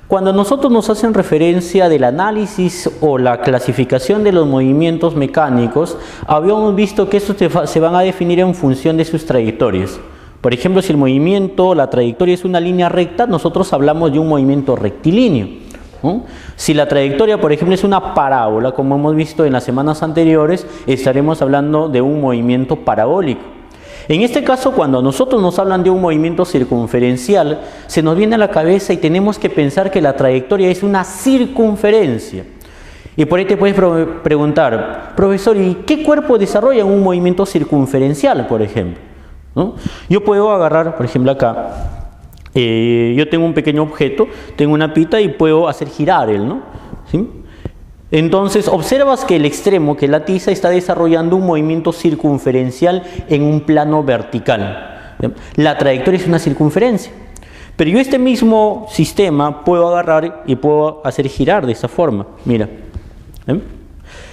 Cuando nosotros nos hacen referencia del análisis o la clasificación de los movimientos mecánicos, habíamos visto que estos se van a definir en función de sus trayectorias. Por ejemplo, si el movimiento, la trayectoria es una línea recta, nosotros hablamos de un movimiento rectilíneo, ¿no? Si la trayectoria, por ejemplo, es una parábola, como hemos visto en las semanas anteriores, estaremos hablando de un movimiento parabólico. En este caso, cuando a nosotros nos hablan de un movimiento circunferencial, se nos viene a la cabeza y tenemos que pensar que la trayectoria es una circunferencia. Y por ahí te puedes preguntar, profesor, ¿y qué cuerpo desarrolla un movimiento circunferencial, por ejemplo? ¿No? Yo puedo agarrar, por ejemplo, acá, yo tengo un pequeño objeto, tengo una pita y puedo hacer girar él, ¿no? ¿Sí? Entonces observas que el extremo, que es la tiza, está desarrollando un movimiento circunferencial en un plano vertical. La trayectoria es una circunferencia. Pero yo este mismo sistema puedo agarrar y puedo hacer girar de esta forma. Mira.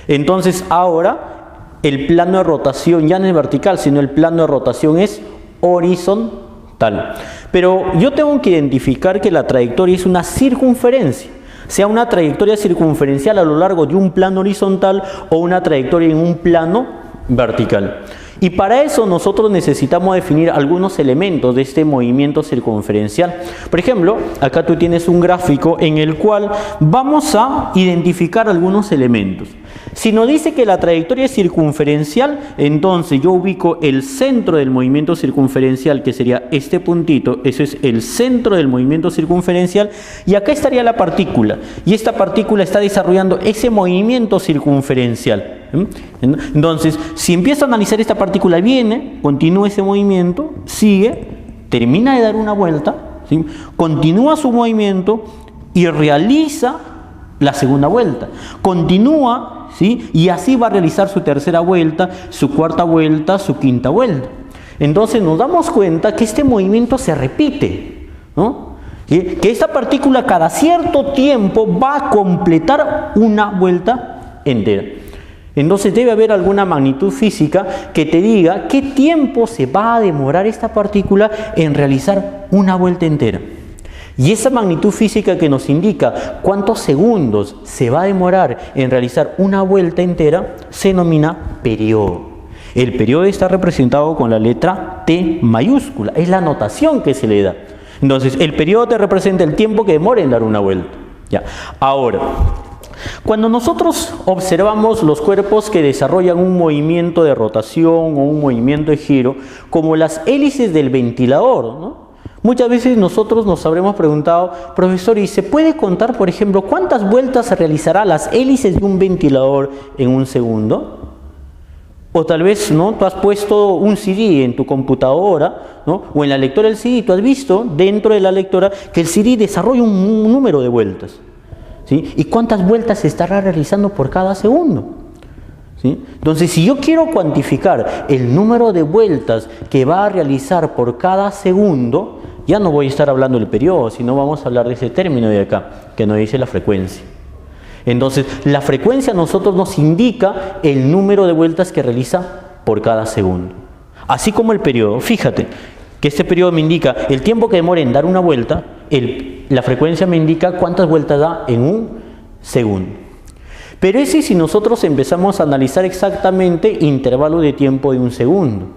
Entonces ahora el plano de rotación ya no es vertical, sino el plano de rotación es horizontal. Pero yo tengo que identificar que la trayectoria es una circunferencia. Sea una trayectoria circunferencial a lo largo de un plano horizontal o una trayectoria en un plano vertical. Y para eso nosotros necesitamos definir algunos elementos de este movimiento circunferencial. Por ejemplo, acá tú tienes un gráfico en el cual vamos a identificar algunos elementos. Si nos dice que la trayectoria es circunferencial, entonces yo ubico el centro del movimiento circunferencial, que sería este puntito, eso es el centro del movimiento circunferencial, y acá estaría la partícula, y esta partícula está desarrollando ese movimiento circunferencial. Entonces, si empiezo a analizar esta partícula, viene, continúa ese movimiento, sigue, termina de dar una vuelta, ¿sí? Continúa su movimiento y realiza la segunda vuelta, continúa, ¿sí? Y así va a realizar su tercera vuelta, su cuarta vuelta, su quinta vuelta. Entonces nos damos cuenta que este movimiento se repite, ¿no? Que esta partícula cada cierto tiempo va a completar una vuelta entera. Entonces debe haber alguna magnitud física que te diga qué tiempo se va a demorar esta partícula en realizar una vuelta entera. Y esa magnitud física que nos indica cuántos segundos se va a demorar en realizar una vuelta entera se denomina periodo. El periodo está representado con la letra T mayúscula, es la notación que se le da. Entonces el periodo te representa el tiempo que demora en dar una vuelta. Ya. Ahora, cuando nosotros observamos los cuerpos que desarrollan un movimiento de rotación o un movimiento de giro, como las hélices del ventilador, ¿no? Muchas veces nosotros nos habremos preguntado, profesor, ¿y se puede contar, por ejemplo, cuántas vueltas se realizará las hélices de un ventilador en un segundo? O tal vez, ¿no?, tú has puesto un CD en tu computadora, ¿no?, o en la lectora del CD, tú has visto dentro de la lectora que el CD desarrolla un número de vueltas, ¿sí? ¿Y cuántas vueltas se estará realizando por cada segundo? ¿Sí? Entonces, si yo quiero cuantificar el número de vueltas que va a realizar por cada segundo, ya no voy a estar hablando del periodo, sino vamos a hablar de ese término de acá, que nos dice la frecuencia. Entonces, la frecuencia a nosotros nos indica el número de vueltas que realiza por cada segundo. Así como el periodo. Fíjate que este periodo me indica el tiempo que demora en dar una vuelta, la frecuencia me indica cuántas vueltas da en un segundo. Pero ese, si nosotros empezamos a analizar exactamente intervalo de tiempo de un segundo,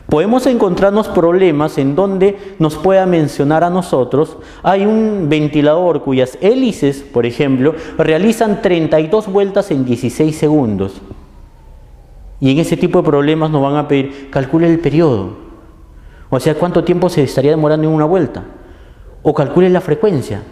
podemos encontrarnos problemas en donde nos pueda mencionar a nosotros, hay un ventilador cuyas hélices, por ejemplo, realizan 32 vueltas en 16 segundos. Y en ese tipo de problemas nos van a pedir, calcule el periodo. O sea, ¿cuánto tiempo se estaría demorando en una vuelta? O calcule la frecuencia.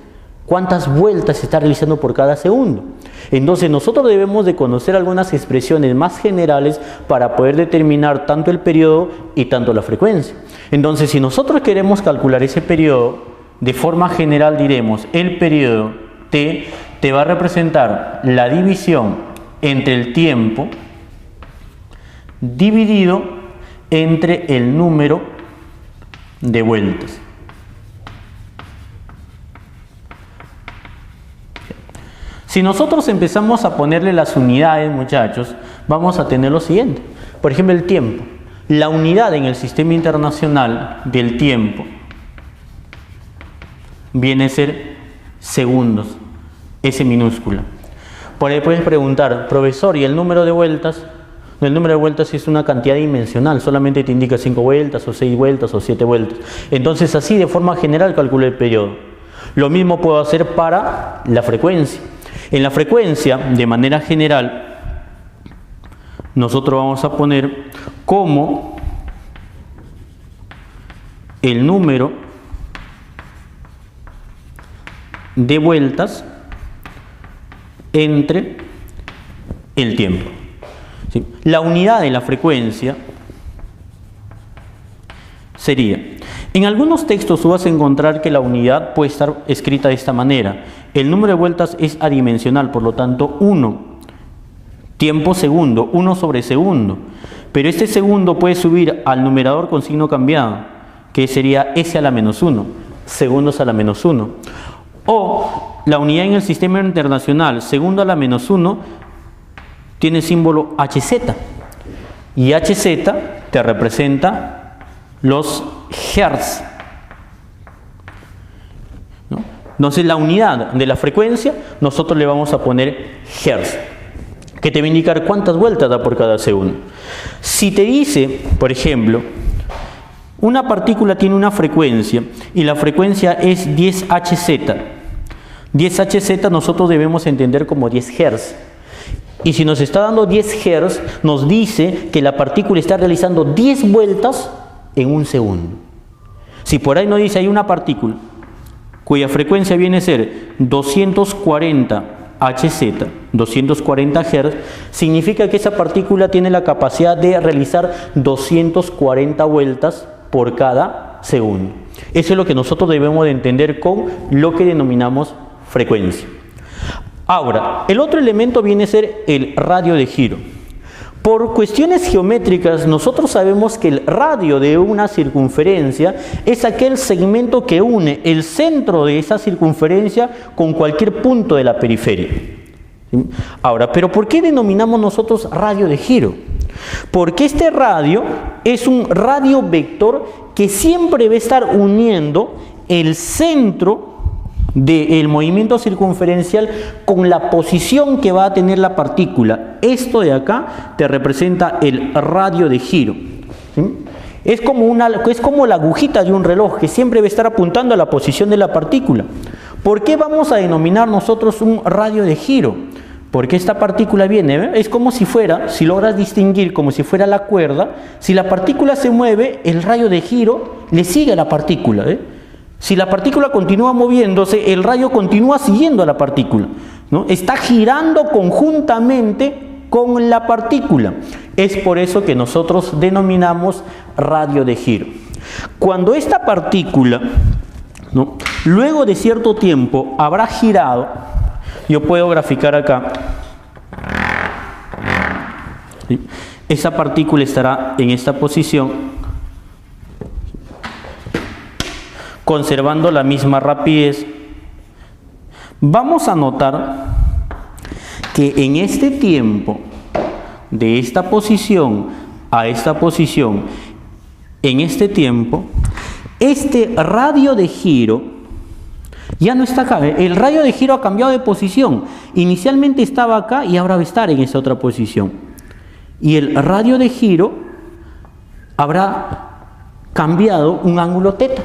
¿Cuántas vueltas se está realizando por cada segundo? Entonces nosotros debemos de conocer algunas expresiones más generales para poder determinar tanto el periodo y tanto la frecuencia. Entonces, si nosotros queremos calcular ese periodo, de forma general diremos, el periodo T te va a representar la división entre el tiempo dividido entre el número de vueltas. Si nosotros empezamos a ponerle las unidades, muchachos, vamos a tener lo siguiente. Por ejemplo, el tiempo. La unidad en el sistema internacional del tiempo viene a ser segundos, S minúscula. Por ahí puedes preguntar, profesor, ¿y el número de vueltas? El número de vueltas es una cantidad dimensional, solamente te indica 5 vueltas, o 6 vueltas, o 7 vueltas. Entonces así de forma general calculo el periodo. Lo mismo puedo hacer para la frecuencia. En la frecuencia, de manera general, nosotros vamos a poner como el número de vueltas entre el tiempo. ¿Sí? La unidad de la frecuencia sería, en algunos textos tú vas a encontrar que la unidad puede estar escrita de esta manera. El número de vueltas es adimensional, por lo tanto 1 tiempo segundo, 1 sobre segundo. Pero este segundo puede subir al numerador con signo cambiado, que sería S a la menos 1, segundos a la menos 1. O la unidad en el sistema internacional, segundo a la menos 1, tiene símbolo Hz. Y Hz te representa los hertz. ¿No? Entonces la unidad de la frecuencia nosotros le vamos a poner hertz, que te va a indicar cuántas vueltas da por cada segundo. Si te dice, por ejemplo, una partícula tiene una frecuencia y la frecuencia es 10 Hz. 10 Hz nosotros debemos entender como 10 Hz. Y si nos está dando 10 Hz, nos dice que la partícula está realizando 10 vueltas en un segundo. Si por ahí nos dice hay una partícula cuya frecuencia viene a ser 240 Hz, 240 Hz, significa que esa partícula tiene la capacidad de realizar 240 vueltas por cada segundo. Eso es lo que nosotros debemos de entender con lo que denominamos frecuencia. Ahora, el otro elemento viene a ser el radio de giro. Por cuestiones geométricas, nosotros sabemos que el radio de una circunferencia es aquel segmento que une el centro de esa circunferencia con cualquier punto de la periferia. ¿Sí? Ahora, ¿pero por qué denominamos nosotros radio de giro? Porque este radio es un radio vector que siempre va a estar uniendo el centro del movimiento circunferencial con la posición que va a tener la partícula. Esto de acá te representa el radio de giro. ¿Sí? Es como la agujita de un reloj que siempre va a estar apuntando a la posición de la partícula. ¿Por qué vamos a denominar nosotros un radio de giro? Porque esta partícula viene, es como si fuera, si logras distinguir como si fuera la cuerda, si la partícula se mueve, el radio de giro le sigue a la partícula. Si la partícula continúa moviéndose, el radio continúa siguiendo a la partícula, ¿no? Está girando conjuntamente con la partícula. Es por eso que nosotros denominamos radio de giro. Cuando esta partícula, ¿no?, luego de cierto tiempo habrá girado, yo puedo graficar acá, ¿sí? Esa partícula estará en esta posición, conservando la misma rapidez. Vamos a notar que en este tiempo, de esta posición a esta posición, en este tiempo, este radio de giro ya no está acá. El radio de giro ha cambiado de posición. Inicialmente estaba acá y ahora va a estar en esa otra posición. Y el radio de giro habrá cambiado un ángulo teta.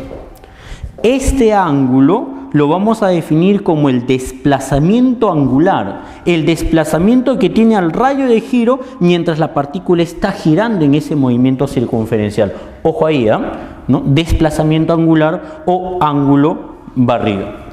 Este ángulo lo vamos a definir como el desplazamiento angular, el desplazamiento que tiene al radio de giro mientras la partícula está girando en ese movimiento circunferencial. Ojo ahí, ¿no? Desplazamiento angular o ángulo barrido.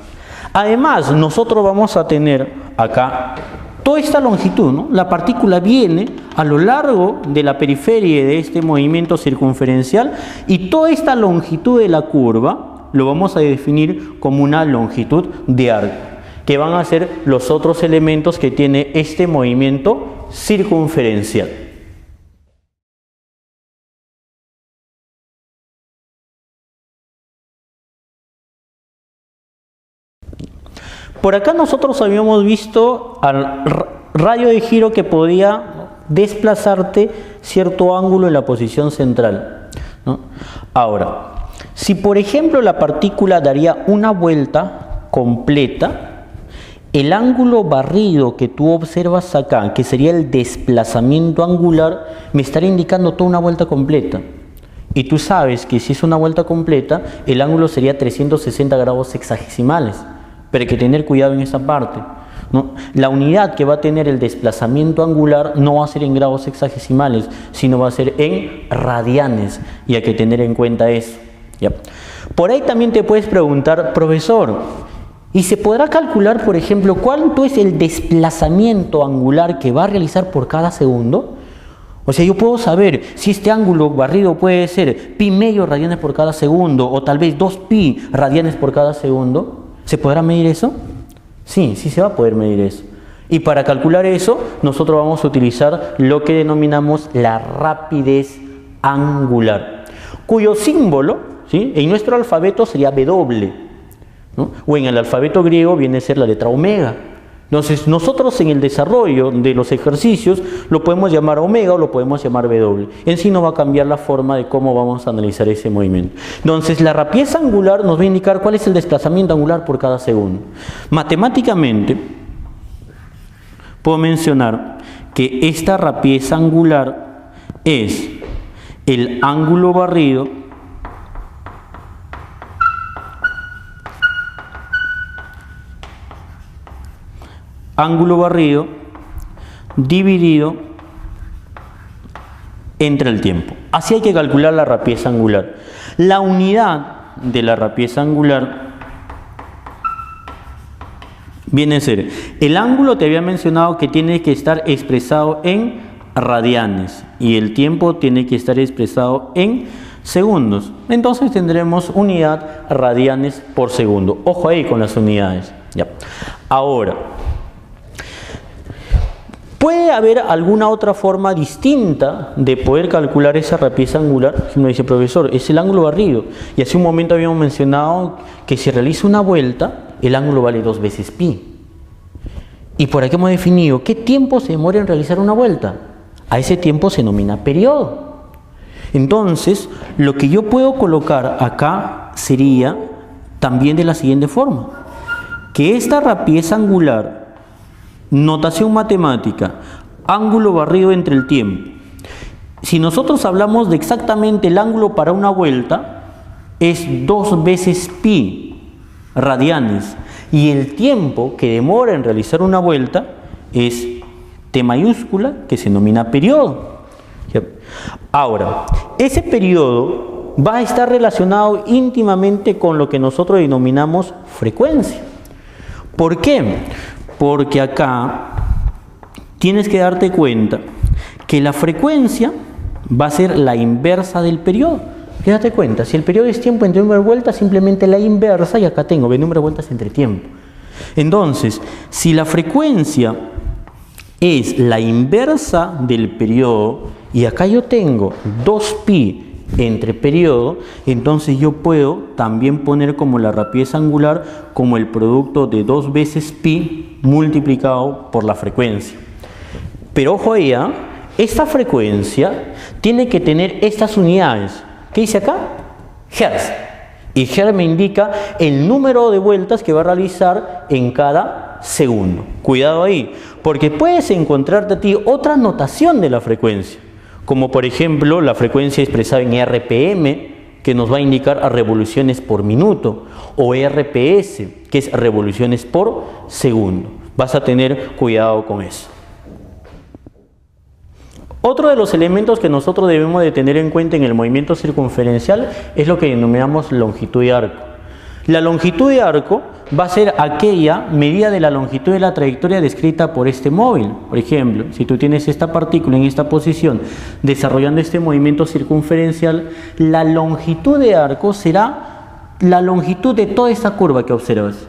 Además, nosotros vamos a tener acá toda esta longitud, ¿no? La partícula viene a lo largo de la periferia de este movimiento circunferencial y toda esta longitud de la curva lo vamos a definir como una longitud de arco, que van a ser los otros elementos que tiene este movimiento circunferencial. Por acá nosotros habíamos visto al radio de giro que podía desplazarte cierto ángulo en la posición central, ¿no? Ahora, si por ejemplo la partícula daría una vuelta completa, el ángulo barrido que tú observas acá, que sería el desplazamiento angular, me estaría indicando toda una vuelta completa. Y tú sabes que si es una vuelta completa, el ángulo sería 360 grados sexagesimales. Pero hay que tener cuidado en esa parte, ¿no? La unidad que va a tener el desplazamiento angular no va a ser en grados sexagesimales, sino va a ser en radianes. Y hay que tener en cuenta eso, ¿ya? Por ahí también te puedes preguntar, profesor, ¿y se podrá calcular, por ejemplo, cuánto es el desplazamiento angular que va a realizar por cada segundo? O sea, yo puedo saber si este ángulo barrido puede ser pi medio radianes por cada segundo o tal vez 2 pi radianes por cada segundo. ¿Se podrá medir eso? Sí, sí se va a poder medir eso. Y para calcular eso, nosotros vamos a utilizar lo que denominamos la rapidez angular, cuyo símbolo, ¿sí?, en nuestro alfabeto sería W, ¿no? O en el alfabeto griego viene a ser la letra omega. Entonces nosotros en el desarrollo de los ejercicios lo podemos llamar omega o lo podemos llamar W. En sí no va a cambiar la forma de cómo vamos a analizar ese movimiento. Entonces la rapidez angular nos va a indicar cuál es el desplazamiento angular por cada segundo. Matemáticamente puedo mencionar que esta rapidez angular es el ángulo barrido dividido entre el tiempo. Así hay que calcular la rapidez angular. La unidad de la rapidez angular viene a ser el ángulo, te había mencionado que tiene que estar expresado en radianes y el tiempo tiene que estar expresado en segundos. Entonces tendremos unidad radianes por segundo. Ojo ahí con las unidades. Ya. Ahora, ¿puede haber alguna otra forma distinta de poder calcular esa rapidez angular? Si uno dice, profesor, es el ángulo barrido. Y hace un momento habíamos mencionado que si realiza una vuelta, el ángulo vale 2 veces pi. Y por aquí hemos definido qué tiempo se demora en realizar una vuelta. A ese tiempo se denomina periodo. Entonces, lo que yo puedo colocar acá sería también de la siguiente forma. Que esta rapidez angular, notación matemática, ángulo barrido entre el tiempo. Si nosotros hablamos de exactamente el ángulo para una vuelta, es 2 veces pi radianes. Y el tiempo que demora en realizar una vuelta es T mayúscula, que se denomina periodo. Ahora, ese periodo va a estar relacionado íntimamente con lo que nosotros denominamos frecuencia. ¿Por qué? Porque acá tienes que darte cuenta que la frecuencia va a ser la inversa del periodo. Fíjate cuenta, si el periodo es tiempo entre número de vueltas, simplemente la inversa, y acá tengo número de vueltas entre tiempo. Entonces, si la frecuencia es la inversa del periodo, y acá yo tengo 2pi entre periodo, entonces yo puedo también poner como la rapidez angular como el producto de 2 veces pi multiplicado por la frecuencia. Pero ojo ahí, esta frecuencia tiene que tener estas unidades. ¿Qué dice acá? Hertz. Y Hertz me indica el número de vueltas que va a realizar en cada segundo. Cuidado ahí, porque puedes encontrarte a ti otra notación de la frecuencia, como por ejemplo la frecuencia expresada en RPM, que nos va a indicar a revoluciones por minuto, o RPS, que es revoluciones por segundo. Vas a tener cuidado con eso. Otro de los elementos que nosotros debemos de tener en cuenta en el movimiento circunferencial es lo que denominamos longitud de arco. La longitud de arco va a ser aquella medida de la longitud de la trayectoria descrita por este móvil. Por ejemplo, si tú tienes esta partícula en esta posición desarrollando este movimiento circunferencial, la longitud de arco será la longitud de toda esta curva que observas.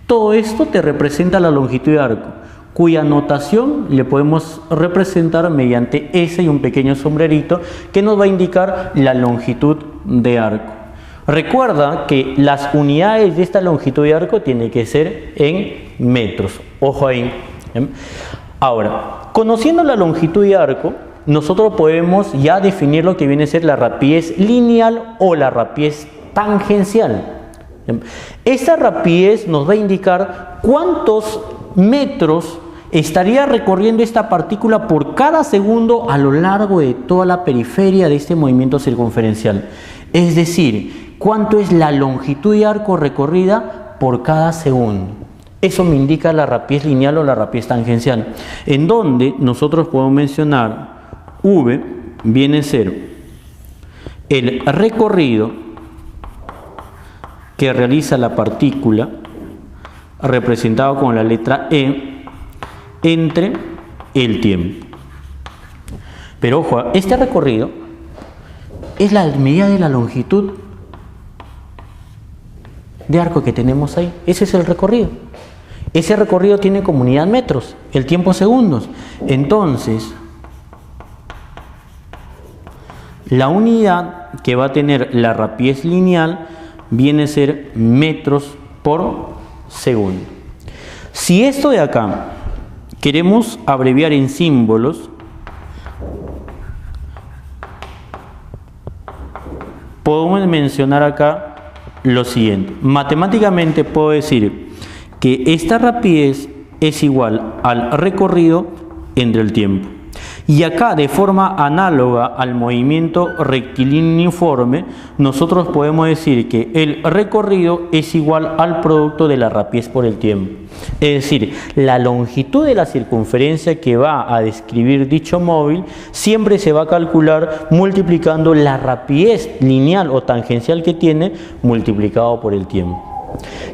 Todo esto te representa la longitud de arco, cuya notación le podemos representar mediante S y un pequeño sombrerito que nos va a indicar la longitud de arco. Recuerda que las unidades de esta longitud de arco tienen que ser en metros. Ojo ahí. Ahora, conociendo la longitud de arco, nosotros podemos ya definir lo que viene a ser la rapidez lineal o la rapidez tangencial. Esta rapidez nos va a indicar cuántos metros estaría recorriendo esta partícula por cada segundo a lo largo de toda la periferia de este movimiento circunferencial. Es decir, cuánto es la longitud de arco recorrida por cada segundo. Eso me indica la rapidez lineal o la rapidez tangencial, en donde nosotros podemos mencionar V viene a ser el recorrido que realiza la partícula, representado con la letra E, entre el tiempo. Pero ojo, este recorrido es la medida de la longitud de arco que tenemos ahí. Ese es el recorrido. Ese recorrido tiene como unidad metros, el tiempo segundos. Entonces, la unidad que va a tener la rapidez lineal viene a ser metros por segundo. Si esto de acá queremos abreviar en símbolos, podemos mencionar acá lo siguiente. Matemáticamente puedo decir que esta rapidez es igual al recorrido entre el tiempo. Y acá, de forma análoga al movimiento rectilíneo uniforme, nosotros podemos decir que el recorrido es igual al producto de la rapidez por el tiempo. Es decir, la longitud de la circunferencia que va a describir dicho móvil siempre se va a calcular multiplicando la rapidez lineal o tangencial que tiene multiplicado por el tiempo.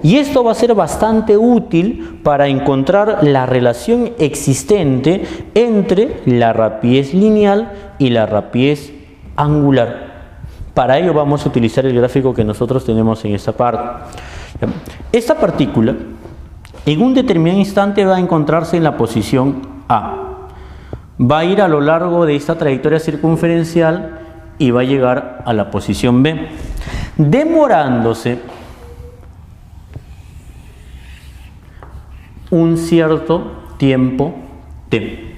Y esto va a ser bastante útil para encontrar la relación existente entre la rapidez lineal y la rapidez angular. Para ello vamos a utilizar el gráfico que nosotros tenemos en esta parte. Esta partícula en un determinado instante va a encontrarse en la posición A. Va a ir a lo largo de esta trayectoria circunferencial y va a llegar a la posición B, demorándose un cierto tiempo t.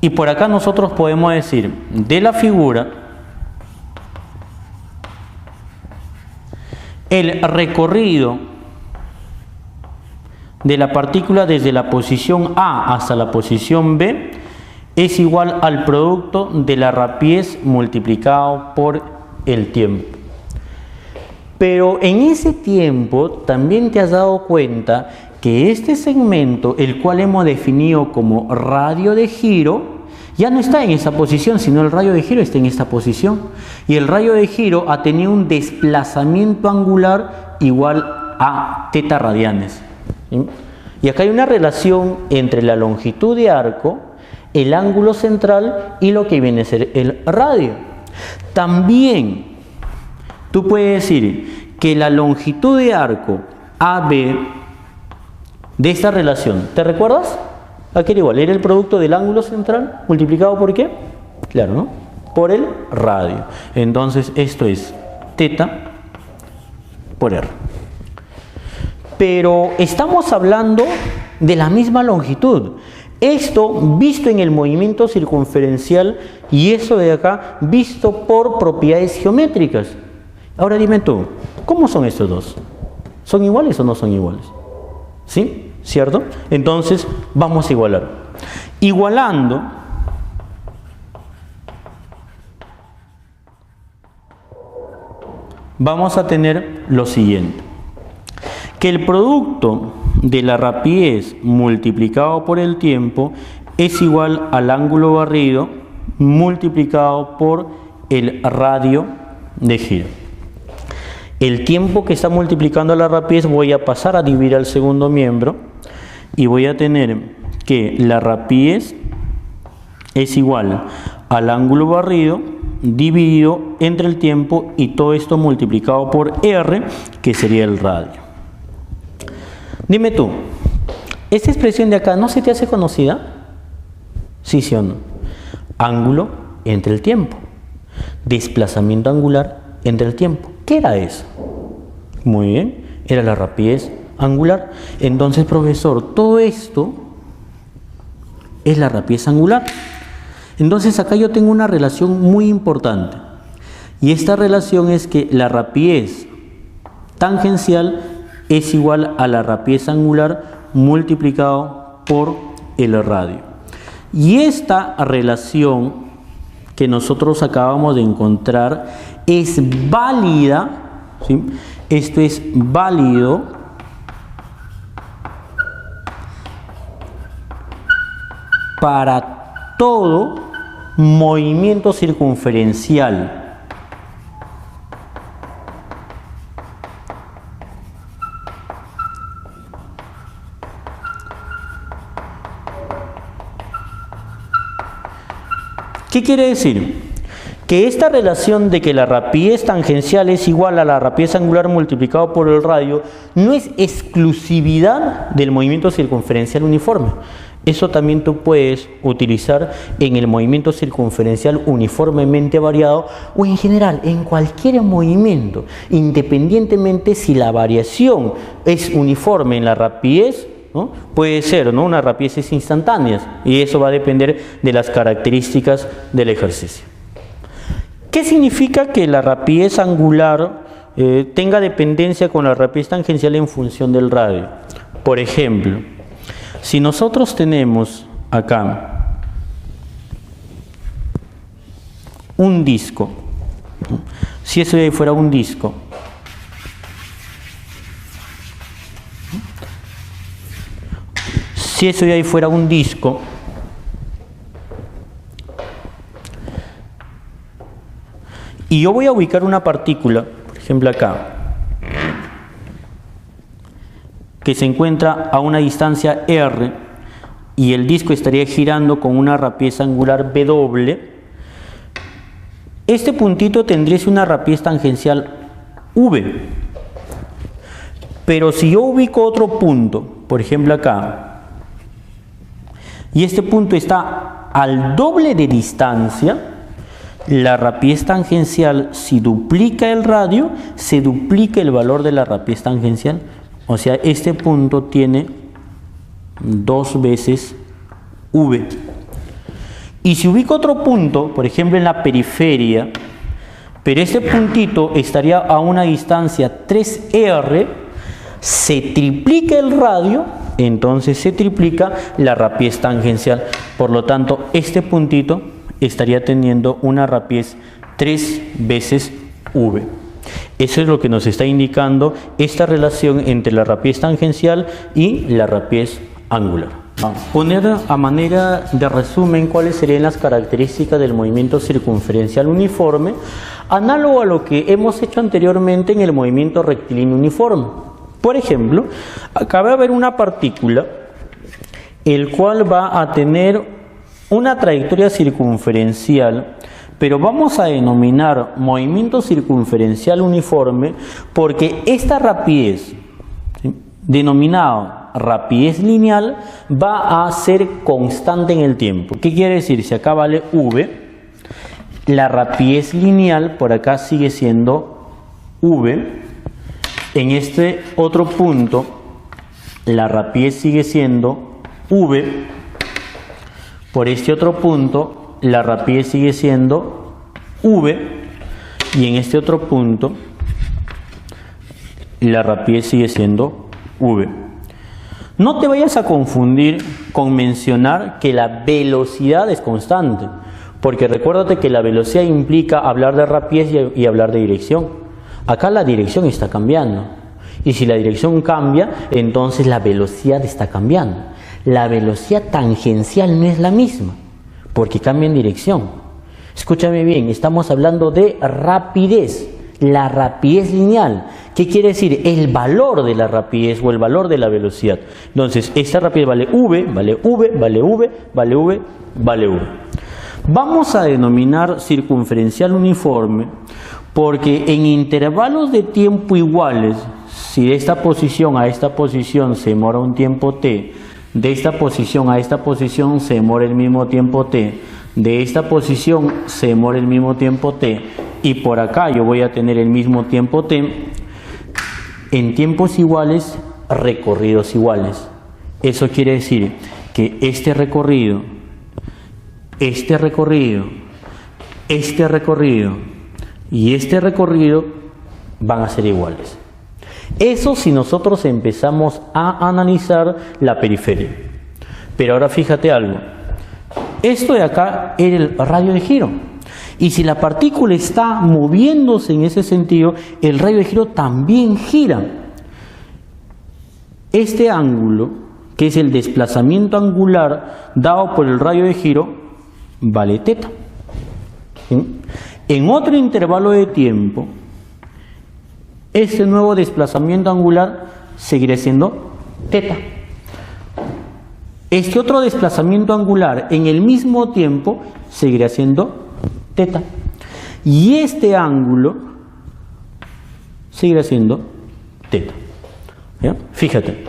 Y por acá nosotros podemos decir de la figura el recorrido de la partícula desde la posición A hasta la posición B es igual al producto de la rapidez multiplicado por el tiempo. Pero en ese tiempo también te has dado cuenta que este segmento, el cual hemos definido como radio de giro, ya no está en esa posición, sino el radio de giro está en esta posición. Y el radio de giro ha tenido un desplazamiento angular igual a teta radianes. ¿Sí? Y acá hay una relación entre la longitud de arco, el ángulo central y lo que viene a ser el radio. También tú puedes decir que la longitud de arco AB de esta relación, ¿te recuerdas? Aquí era igual, era el producto del ángulo central multiplicado por ¿qué? Claro, ¿no? Por el radio. Entonces esto es teta por R. Pero estamos hablando de la misma longitud. Esto visto en el movimiento circunferencial y eso de acá visto por propiedades geométricas. Ahora dime tú, ¿cómo son estos dos? ¿Son iguales o no son iguales? ¿Sí? ¿Cierto? Entonces vamos a igualar. Igualando, vamos a tener lo siguiente. Que el producto de la rapidez multiplicado por el tiempo es igual al ángulo barrido multiplicado por el radio de giro. El tiempo que está multiplicando la rapidez voy a pasar a dividir al segundo miembro y voy a tener que la rapidez es igual al ángulo barrido dividido entre el tiempo y todo esto multiplicado por R, que sería el radio. Dime tú, ¿esta expresión de acá no se te hace conocida? Sí, sí o no. Ángulo entre el tiempo. Desplazamiento angular entre el tiempo. ¿Qué era eso? Muy bien, era la rapidez angular. Entonces, profesor, todo esto es la rapidez angular. Entonces, acá yo tengo una relación muy importante. Y esta relación es que la rapidez tangencial es igual a la rapidez angular multiplicado por el radio. Y esta relación que nosotros acabamos de encontrar es válida, ¿sí? Esto es válido para todo movimiento circunferencial. ¿Qué quiere decir? Que esta relación de que la rapidez tangencial es igual a la rapidez angular multiplicado por el radio no es exclusividad del movimiento circunferencial uniforme. Eso también tú puedes utilizar en el movimiento circunferencial uniformemente variado o en general en cualquier movimiento, independientemente si la variación es uniforme en la rapidez, ¿no? Puede ser, ¿no? Una rapidez es instantánea y eso va a depender de las características del ejercicio. ¿Qué significa que la rapidez angular tenga dependencia con la rapidez tangencial en función del radio? Por ejemplo, si nosotros tenemos acá un disco, si eso de ahí fuera un disco, si eso de ahí fuera un disco, y yo voy a ubicar una partícula, por ejemplo acá, que se encuentra a una distancia r, y el disco estaría girando con una rapidez angular w, este puntito tendría una rapidez tangencial v. Pero si yo ubico otro punto, por ejemplo acá, y este punto está al doble de distancia, la rapidez tangencial, si duplica el radio, se duplica el valor de la rapidez tangencial. O sea, este punto tiene 2 veces v. Y si ubico otro punto, por ejemplo en la periferia, pero este puntito estaría a una distancia 3r, se triplica el radio, entonces se triplica la rapidez tangencial. Por lo tanto, este puntito estaría teniendo una rapidez 3 veces v. Eso es lo que nos está indicando esta relación entre la rapidez tangencial y la rapidez angular. Vamos a poner a manera de resumen cuáles serían las características del movimiento circunferencial uniforme, análogo a lo que hemos hecho anteriormente en el movimiento rectilíneo uniforme. Por ejemplo, acá va a haber una partícula, el cual va a tener una trayectoria circunferencial, pero vamos a denominar movimiento circunferencial uniforme porque esta rapidez, ¿sí?, denominada rapidez lineal, va a ser constante en el tiempo. ¿Qué quiere decir? Si acá vale v, la rapidez lineal por acá sigue siendo v. En este otro punto, la rapidez sigue siendo v. Por este otro punto, la rapidez sigue siendo v. Y en este otro punto, la rapidez sigue siendo v. No te vayas a confundir con mencionar que la velocidad es constante, porque recuérdate que la velocidad implica hablar de rapidez y hablar de dirección. Acá la dirección está cambiando, y si la dirección cambia, entonces la velocidad está cambiando. La velocidad tangencial no es la misma, porque cambia en dirección. Escúchame bien, estamos hablando de rapidez, la rapidez lineal. ¿Qué quiere decir? El valor de la rapidez o el valor de la velocidad. Entonces, esta rapidez vale v, vale v, vale v, vale v, vale v. Vamos a denominar circunferencial uniforme porque en intervalos de tiempo iguales, si de esta posición a esta posición se demora un tiempo t, de esta posición a esta posición se demora el mismo tiempo t, de esta posición se demora el mismo tiempo t, y por acá yo voy a tener el mismo tiempo t, en tiempos iguales, recorridos iguales. Eso quiere decir que este recorrido y este recorrido van a ser iguales. Eso si nosotros empezamos a analizar la periferia. Pero ahora fíjate algo. Esto de acá era el radio de giro. Y si la partícula está moviéndose en ese sentido, el radio de giro también gira. Este ángulo, que es el desplazamiento angular dado por el radio de giro, vale teta. En otro intervalo de tiempo, este nuevo desplazamiento angular seguirá siendo teta. Este otro desplazamiento angular en el mismo tiempo seguirá siendo teta. Y este ángulo seguirá siendo teta. ¿Ya? Fíjate,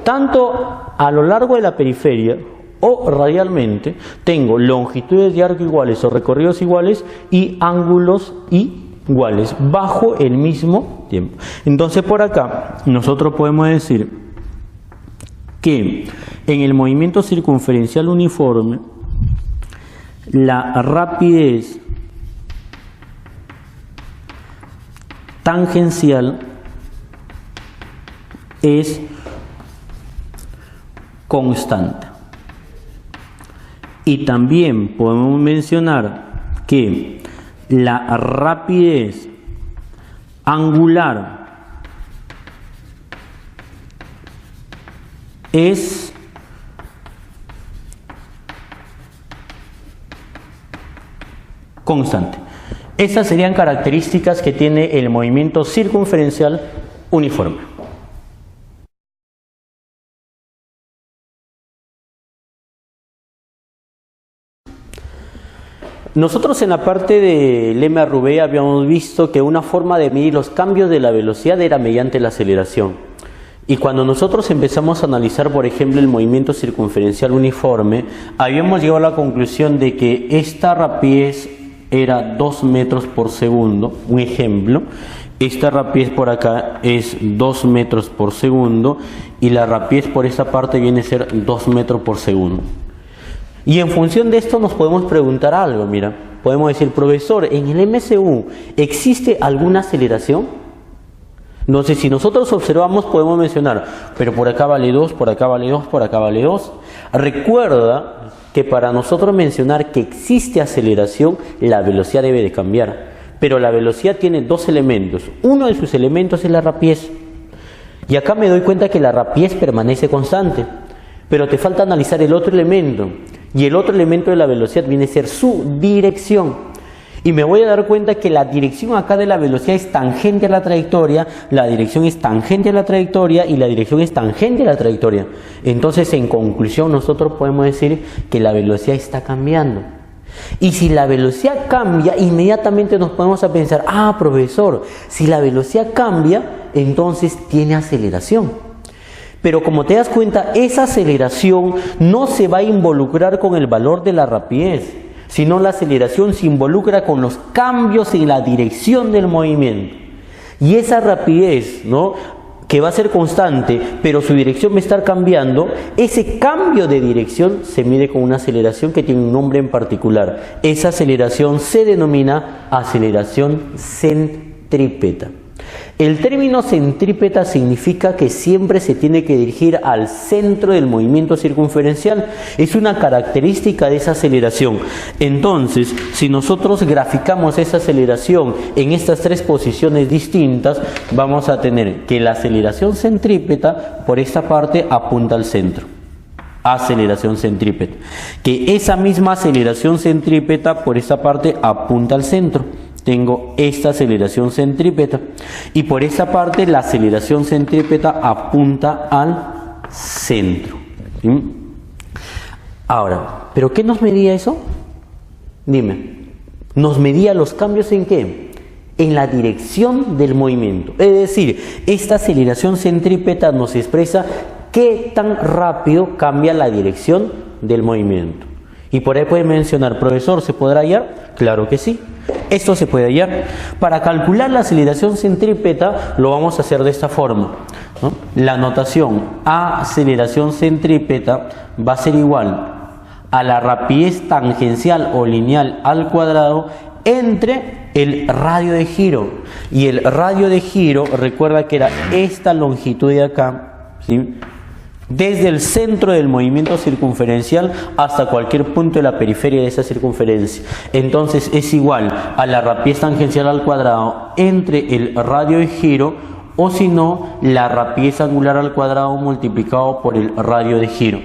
tanto a lo largo de la periferia o radialmente tengo longitudes de arco iguales o recorridos iguales y ángulos iguales bajo el mismo tiempo. Entonces por acá nosotros podemos decir que en el movimiento circunferencial uniforme la rapidez tangencial es constante. Y también podemos mencionar que la rapidez angular es constante. Esas serían características que tiene el movimiento circunferencial uniforme. Nosotros en la parte de Lemma-Roubaix habíamos visto que una forma de medir los cambios de la velocidad era mediante la aceleración. Y cuando nosotros empezamos a analizar, por ejemplo, el movimiento circunferencial uniforme, habíamos llegado a la conclusión de que esta rapidez era 2 metros por segundo, un ejemplo. Esta rapidez por acá es 2 metros por segundo y la rapidez por esta parte viene a ser 2 metros por segundo. Y en función de esto nos podemos preguntar algo, mira, podemos decir, profesor, ¿en el MCU existe alguna aceleración? Entonces, si nosotros observamos, podemos mencionar, pero por acá vale 2, por acá vale 2, por acá vale 2. Recuerda que para nosotros mencionar que existe aceleración, la velocidad debe de cambiar. Pero la velocidad tiene dos elementos. Uno de sus elementos es la rapidez. Y acá me doy cuenta que la rapidez permanece constante. Pero te falta analizar el otro elemento. Y el otro elemento de la velocidad viene a ser su dirección. Y me voy a dar cuenta que la dirección acá de la velocidad es tangente a la trayectoria, la dirección es tangente a la trayectoria y la dirección es tangente a la trayectoria. Entonces, en conclusión, nosotros podemos decir que la velocidad está cambiando. Y si la velocidad cambia, inmediatamente nos podemos a pensar, ah, profesor, si la velocidad cambia, entonces tiene aceleración. Pero como te das cuenta, esa aceleración no se va a involucrar con el valor de la rapidez, sino la aceleración se involucra con los cambios en la dirección del movimiento. Y esa rapidez, ¿no?, que va a ser constante, pero su dirección va a estar cambiando, ese cambio de dirección se mide con una aceleración que tiene un nombre en particular. Esa aceleración se denomina aceleración centrípeta. El término centrípeta significa que siempre se tiene que dirigir al centro del movimiento circunferencial. Es una característica de esa aceleración. Entonces, si nosotros graficamos esa aceleración en estas tres posiciones distintas, vamos a tener que la aceleración centrípeta por esta parte apunta al centro. Aceleración centrípeta. Que esa misma aceleración centrípeta por esta parte apunta al centro. Tengo esta aceleración centrípeta y por esa parte la aceleración centrípeta apunta al centro. ¿Sí? Ahora, ¿pero qué nos medía eso? Dime, ¿nos medía los cambios en qué? En la dirección del movimiento. Es decir, esta aceleración centrípeta nos expresa qué tan rápido cambia la dirección del movimiento. Y por ahí puede mencionar, profesor, ¿se podrá hallar? Claro que sí. Esto se puede hallar. Para calcular la aceleración centrípeta lo vamos a hacer de esta forma, ¿no? La notación aceleración centrípeta va a ser igual a la rapidez tangencial o lineal al cuadrado entre el radio de giro. Y el radio de giro, recuerda que era esta longitud de acá, ¿sí?, desde el centro del movimiento circunferencial hasta cualquier punto de la periferia de esa circunferencia. Entonces es igual a la rapidez tangencial al cuadrado entre el radio de giro, o si no, la rapidez angular al cuadrado multiplicado por el radio de giro.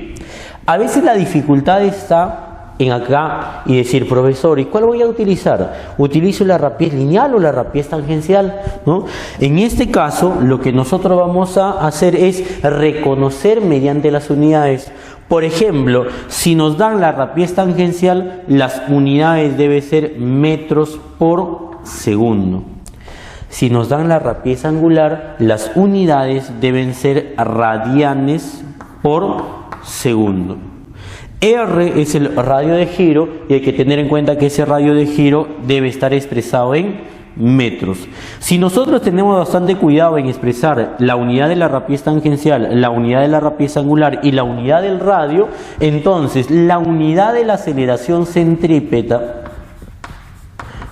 A veces la dificultad está en acá y decir, profesor, ¿y cuál voy a utilizar? ¿Utilizo la rapidez lineal o la rapidez tangencial? ¿No? En este caso, lo que nosotros vamos a hacer es reconocer mediante las unidades. Por ejemplo, si nos dan la rapidez tangencial, las unidades deben ser metros por segundo. Si nos dan la rapidez angular, las unidades deben ser radianes por segundo. R es el radio de giro y hay que tener en cuenta que ese radio de giro debe estar expresado en metros. Si nosotros tenemos bastante cuidado en expresar la unidad de la rapidez tangencial, la unidad de la rapidez angular y la unidad del radio, entonces la unidad de la aceleración centrípeta,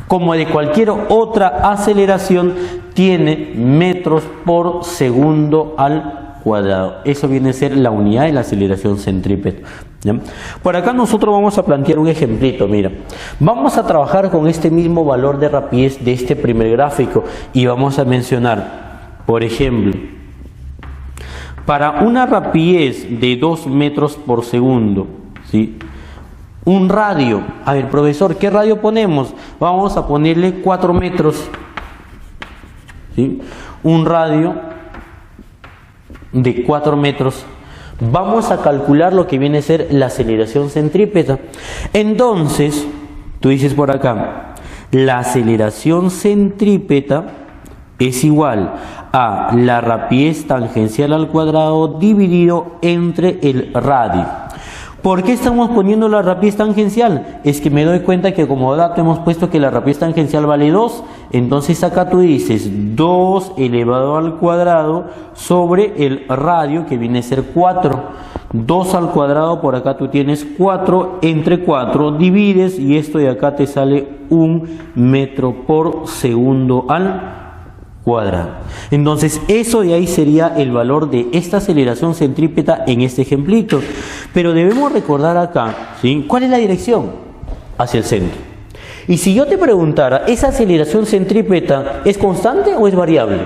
como de cualquier otra aceleración, tiene metros por segundo al cuadrado. Eso viene a ser la unidad de la aceleración centrípeta. ¿Ya? Por acá nosotros vamos a plantear un ejemplito. Mira, vamos a trabajar con este mismo valor de rapidez de este primer gráfico y vamos a mencionar, por ejemplo, para una rapidez de 2 metros por segundo, ¿sí?, un radio. A ver, profesor, ¿qué radio ponemos? Vamos a ponerle 4 metros, ¿sí?, un radio de 4 metros. Vamos a calcular lo que viene a ser la aceleración centrípeta. Entonces, tú dices por acá, la aceleración centrípeta es igual a la rapidez tangencial al cuadrado dividido entre el radio. ¿Por qué estamos poniendo la rapidez tangencial? Es que me doy cuenta que como dato hemos puesto que la rapidez tangencial vale 2, entonces acá tú dices 2 elevado al cuadrado sobre el radio, que viene a ser 4. 2 al cuadrado, por acá tú tienes 4, entre 4 divides y esto de acá te sale 1 metro por segundo al cuadrado. Entonces eso de ahí sería el valor de esta aceleración centrípeta en este ejemplito. Pero debemos recordar acá, ¿sí?, ¿cuál es la dirección? Hacia el centro. Y si yo te preguntara, ¿esa aceleración centrípeta es constante o es variable?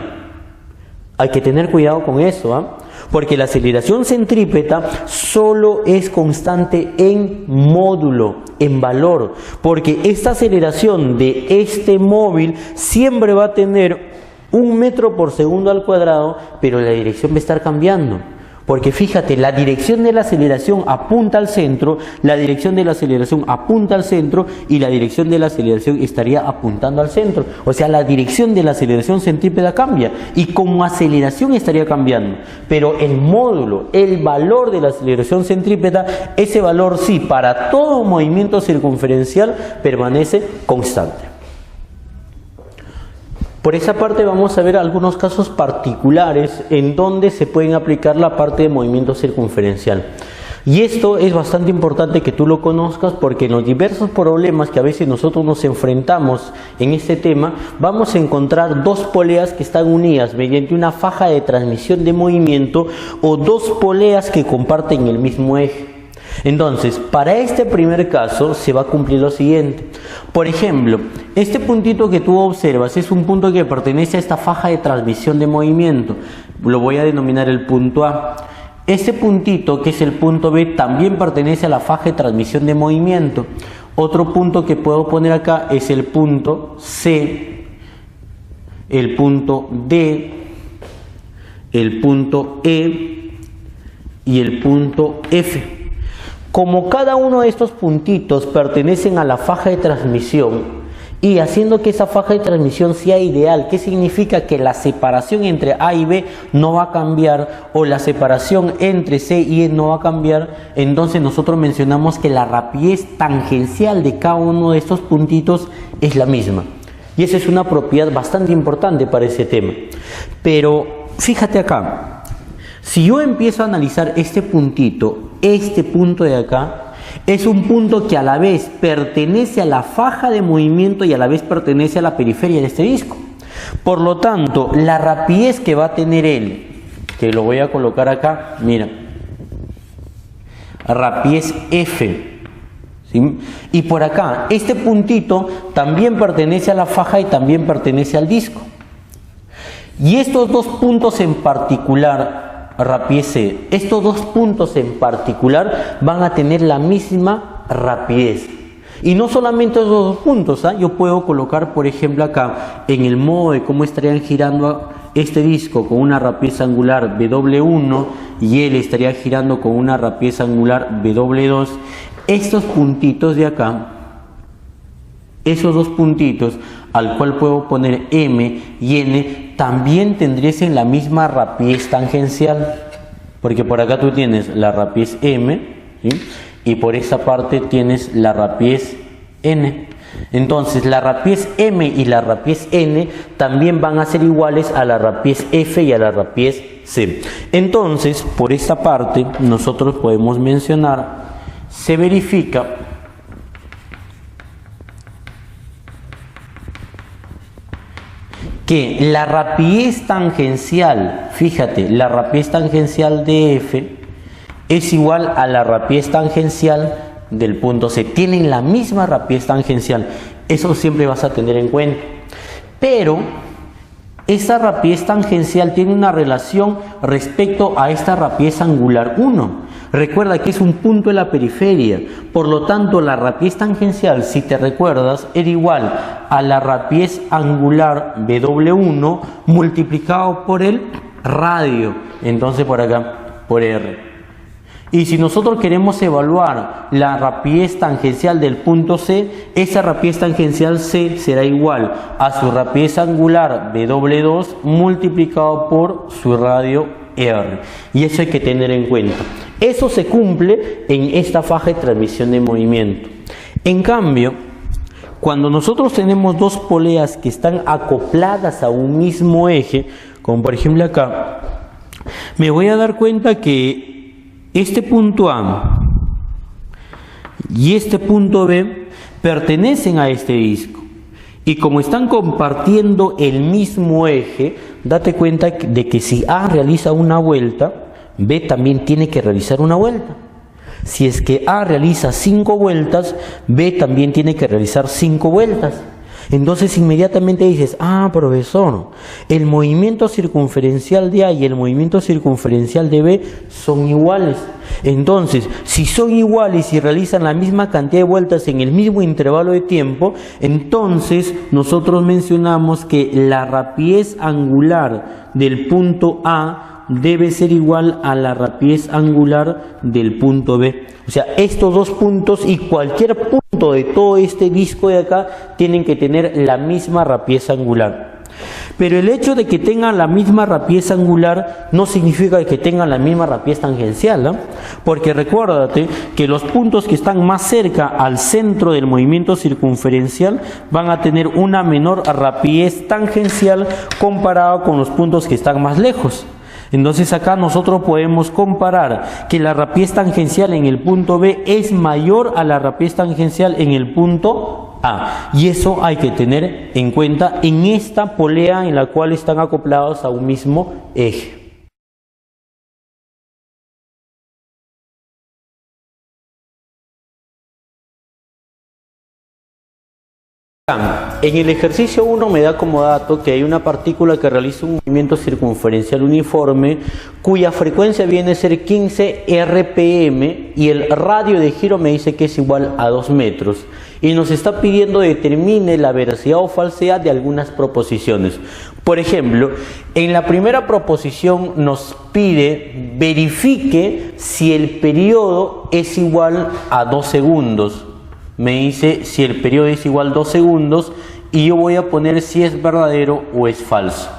Hay que tener cuidado con eso, ¿ah? Porque la aceleración centrípeta solo es constante en módulo, en valor, porque esta aceleración de este móvil siempre va a tener 1 metro por segundo al cuadrado, pero la dirección va a estar cambiando. Porque fíjate, la dirección de la aceleración apunta al centro, la dirección de la aceleración apunta al centro y la dirección de la aceleración estaría apuntando al centro. O sea, la dirección de la aceleración centrípeta cambia y como aceleración estaría cambiando. Pero el módulo, el valor de la aceleración centrípeta, ese valor sí, para todo movimiento circunferencial permanece constante. Por esa parte vamos a ver algunos casos particulares en donde se pueden aplicar la parte de movimiento circunferencial. Y esto es bastante importante que tú lo conozcas porque en los diversos problemas que a veces nosotros nos enfrentamos en este tema, vamos a encontrar dos poleas que están unidas mediante una faja de transmisión de movimiento o dos poleas que comparten el mismo eje. Entonces, para este primer caso se va a cumplir lo siguiente. Por ejemplo, este puntito que tú observas es un punto que pertenece a esta faja de transmisión de movimiento. Lo voy a denominar el punto A. Este puntito, que es el punto B, también pertenece a la faja de transmisión de movimiento. Otro punto que puedo poner acá es el punto C, el punto D, el punto E y el punto F. Como cada uno de estos puntitos pertenecen a la faja de transmisión y haciendo que esa faja de transmisión sea ideal, ¿qué significa? Que la separación entre A y B no va a cambiar o la separación entre C y E no va a cambiar, entonces nosotros mencionamos que la rapidez tangencial de cada uno de estos puntitos es la misma. Y esa es una propiedad bastante importante para ese tema. Pero fíjate acá. Si yo empiezo a analizar este puntito, este punto de acá, es un punto que a la vez pertenece a la faja de movimiento y a la vez pertenece a la periferia de este disco. Por lo tanto, la rapidez que va a tener él, que lo voy a colocar acá, mira, rapidez F, ¿sí? Y por acá, este puntito también pertenece a la faja y también pertenece al disco. Y estos dos puntos en particular, rapidez C, estos dos puntos en particular van a tener la misma rapidez. Y no solamente esos dos puntos, yo puedo colocar, por ejemplo, acá en el modo de cómo estarían girando este disco con una rapidez angular W1 y él estaría girando con una rapidez angular W2. Estos puntitos de acá, esos dos puntitos al cual puedo poner M y N, también tendrían la misma rapidez tangencial, porque por acá tú tienes la rapidez M, ¿sí? Y por esa parte tienes la rapidez N. Entonces la rapidez M y la rapidez N también van a ser iguales a la rapidez F y a la rapidez C. Entonces, por esta parte nosotros podemos mencionar, se verifica que la rapidez tangencial, fíjate, la rapidez tangencial de F es igual a la rapidez tangencial del punto C. Tienen la misma rapidez tangencial. Eso siempre vas a tener en cuenta. Pero esta rapidez tangencial tiene una relación respecto a esta rapidez angular 1. Recuerda que es un punto en la periferia. Por lo tanto, la rapidez tangencial, si te recuerdas, era igual a la rapidez angular W1 multiplicado por el radio. Entonces por acá, por R. Y si nosotros queremos evaluar la rapidez tangencial del punto C, esa rapidez tangencial C será igual a su rapidez angular W2 multiplicado por su radio R. Y eso hay que tener en cuenta. Eso se cumple en esta faja de transmisión de movimiento. En cambio, cuando nosotros tenemos dos poleas que están acopladas a un mismo eje, como por ejemplo acá, me voy a dar cuenta que este punto A y este punto B pertenecen a este disco. Y como están compartiendo el mismo eje, date cuenta de que si A realiza una vuelta, B también tiene que realizar una vuelta. Si es que A realiza 5 vueltas, B también tiene que realizar 5 vueltas. Entonces inmediatamente dices, profesor, el movimiento circunferencial de A y el movimiento circunferencial de B son iguales. Entonces, si son iguales y realizan la misma cantidad de vueltas en el mismo intervalo de tiempo, entonces nosotros mencionamos que la rapidez angular del punto A debe ser igual a la rapidez angular del punto B. O sea, estos dos puntos y cualquier punto de todo este disco de acá tienen que tener la misma rapidez angular. Pero el hecho de que tengan la misma rapidez angular no significa que tengan la misma rapidez tangencial, ¿no? Porque recuérdate que los puntos que están más cerca al centro del movimiento circunferencial van a tener una menor rapidez tangencial comparado con los puntos que están más lejos. Entonces acá nosotros podemos comparar que la rapidez tangencial en el punto B es mayor a la rapidez tangencial en el punto A. Y eso hay que tener en cuenta en esta polea en la cual están acoplados a un mismo eje. En el ejercicio 1 me da como dato que hay una partícula que realiza un movimiento circunferencial uniforme cuya frecuencia viene a ser 15 RPM y el radio de giro me dice que es igual a 2 metros y nos está pidiendo determine la veracidad o falsedad de algunas proposiciones. Por ejemplo, en la primera proposición nos pide verifique si el periodo es igual a 2 segundos. Me dice si el periodo es igual a 2 segundos y yo voy a poner si es verdadero o es falso.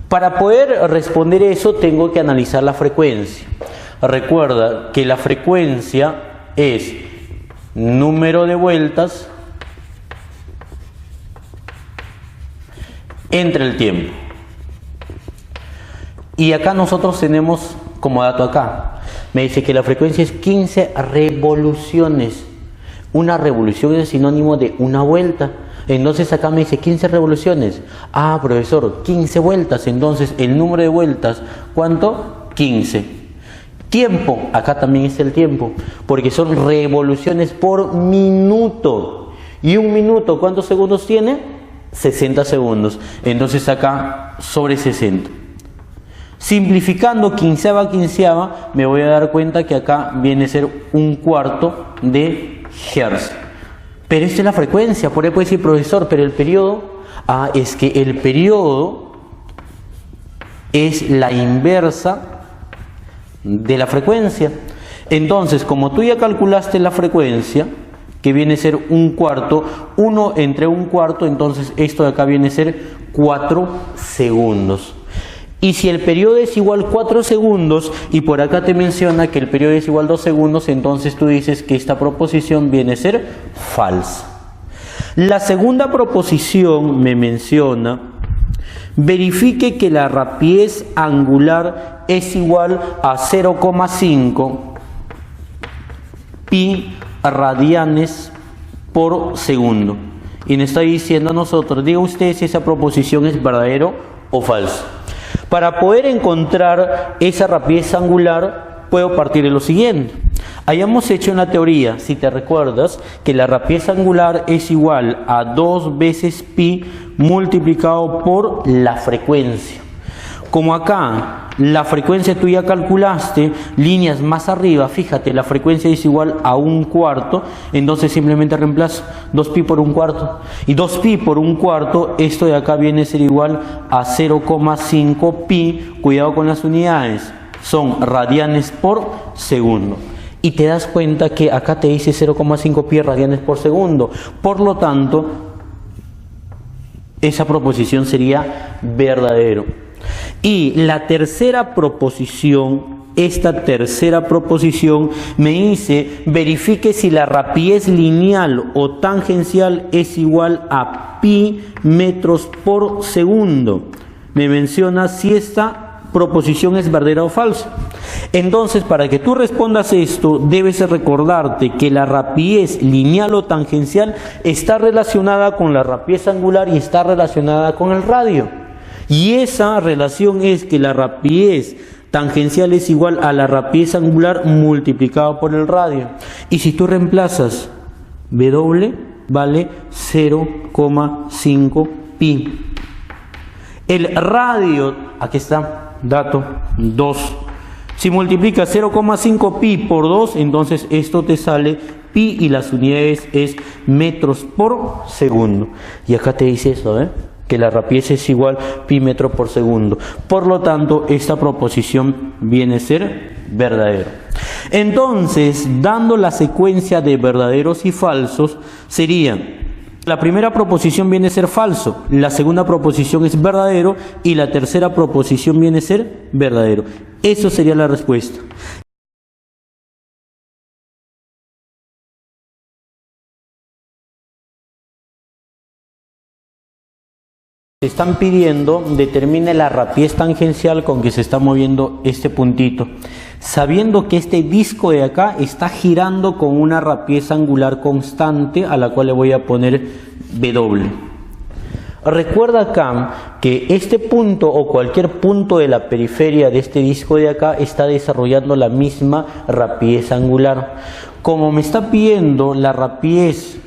Para poder responder eso tengo que analizar la frecuencia. Recuerda que la frecuencia es número de vueltas entre el tiempo. Y acá nosotros tenemos como dato acá. Me dice que la frecuencia es 15 revoluciones. Una revolución es sinónimo de una vuelta. Entonces acá me dice 15 revoluciones. Ah, profesor, 15 vueltas. Entonces el número de vueltas, ¿cuánto? 15. Tiempo, acá también es el tiempo, porque son revoluciones por minuto. Y un minuto, ¿cuántos segundos tiene? 60 segundos. Entonces acá sobre 60. Simplificando quinceava a quinceava, me voy a dar cuenta que acá viene a ser un cuarto de hertz. Pero esta es la frecuencia. Por ahí puede decir, profesor, pero el periodo. Ah, es que el periodo es la inversa de la frecuencia. Entonces, como tú ya calculaste la frecuencia, que viene a ser un cuarto, 1 entre un cuarto, entonces esto de acá viene a ser 4 segundos. Y si el periodo es igual 4 segundos, y por acá te menciona que el periodo es igual 2 segundos, entonces tú dices que esta proposición viene a ser falsa. La segunda proposición me menciona, verifique que la rapidez angular es igual a 0,5 pi radianes por segundo. Y nos está diciendo a nosotros, diga usted si esa proposición es verdadero o falso. Para poder encontrar esa rapidez angular, puedo partir de lo siguiente. Hayamos hecho una teoría, si te recuerdas, que la rapidez angular es igual a 2 veces pi multiplicado por la frecuencia. Como acá la frecuencia tú ya calculaste, líneas más arriba, fíjate, la frecuencia es igual a un cuarto, entonces simplemente reemplazo 2pi por un cuarto. Y 2pi por un cuarto, esto de acá viene a ser igual a 0,5 pi, cuidado con las unidades, son radianes por segundo. Y te das cuenta que acá te dice 0,5 pi radianes por segundo. Por lo tanto, esa proposición sería verdadero. Y la tercera proposición, esta tercera proposición me dice, verifique si la rapidez lineal o tangencial es igual a pi metros por segundo. Me menciona si esta proposición es verdadera o falsa. Entonces, para que tú respondas esto, debes recordarte que la rapidez lineal o tangencial está relacionada con la rapidez angular y está relacionada con el radio. Y esa relación es que la rapidez tangencial es igual a la rapidez angular multiplicado por el radio. Y si tú reemplazas W, vale 0,5 pi. El radio, aquí está, dato 2. Si multiplicas 0,5 pi por 2, entonces esto te sale pi y las unidades es metros por segundo. Y acá te dice eso, que la rapidez es igual pi metro por segundo. Por lo tanto, esta proposición viene a ser verdadera. Entonces, dando la secuencia de verdaderos y falsos, sería: la primera proposición viene a ser falso, la segunda proposición es verdadero y la tercera proposición viene a ser verdadero. Eso sería la respuesta. Te están pidiendo, determine la rapidez tangencial con que se está moviendo este puntito, sabiendo que este disco de acá está girando con una rapidez angular constante a la cual le voy a poner W. Recuerda acá que este punto o cualquier punto de la periferia de este disco de acá está desarrollando la misma rapidez angular. Como me está pidiendo la rapidez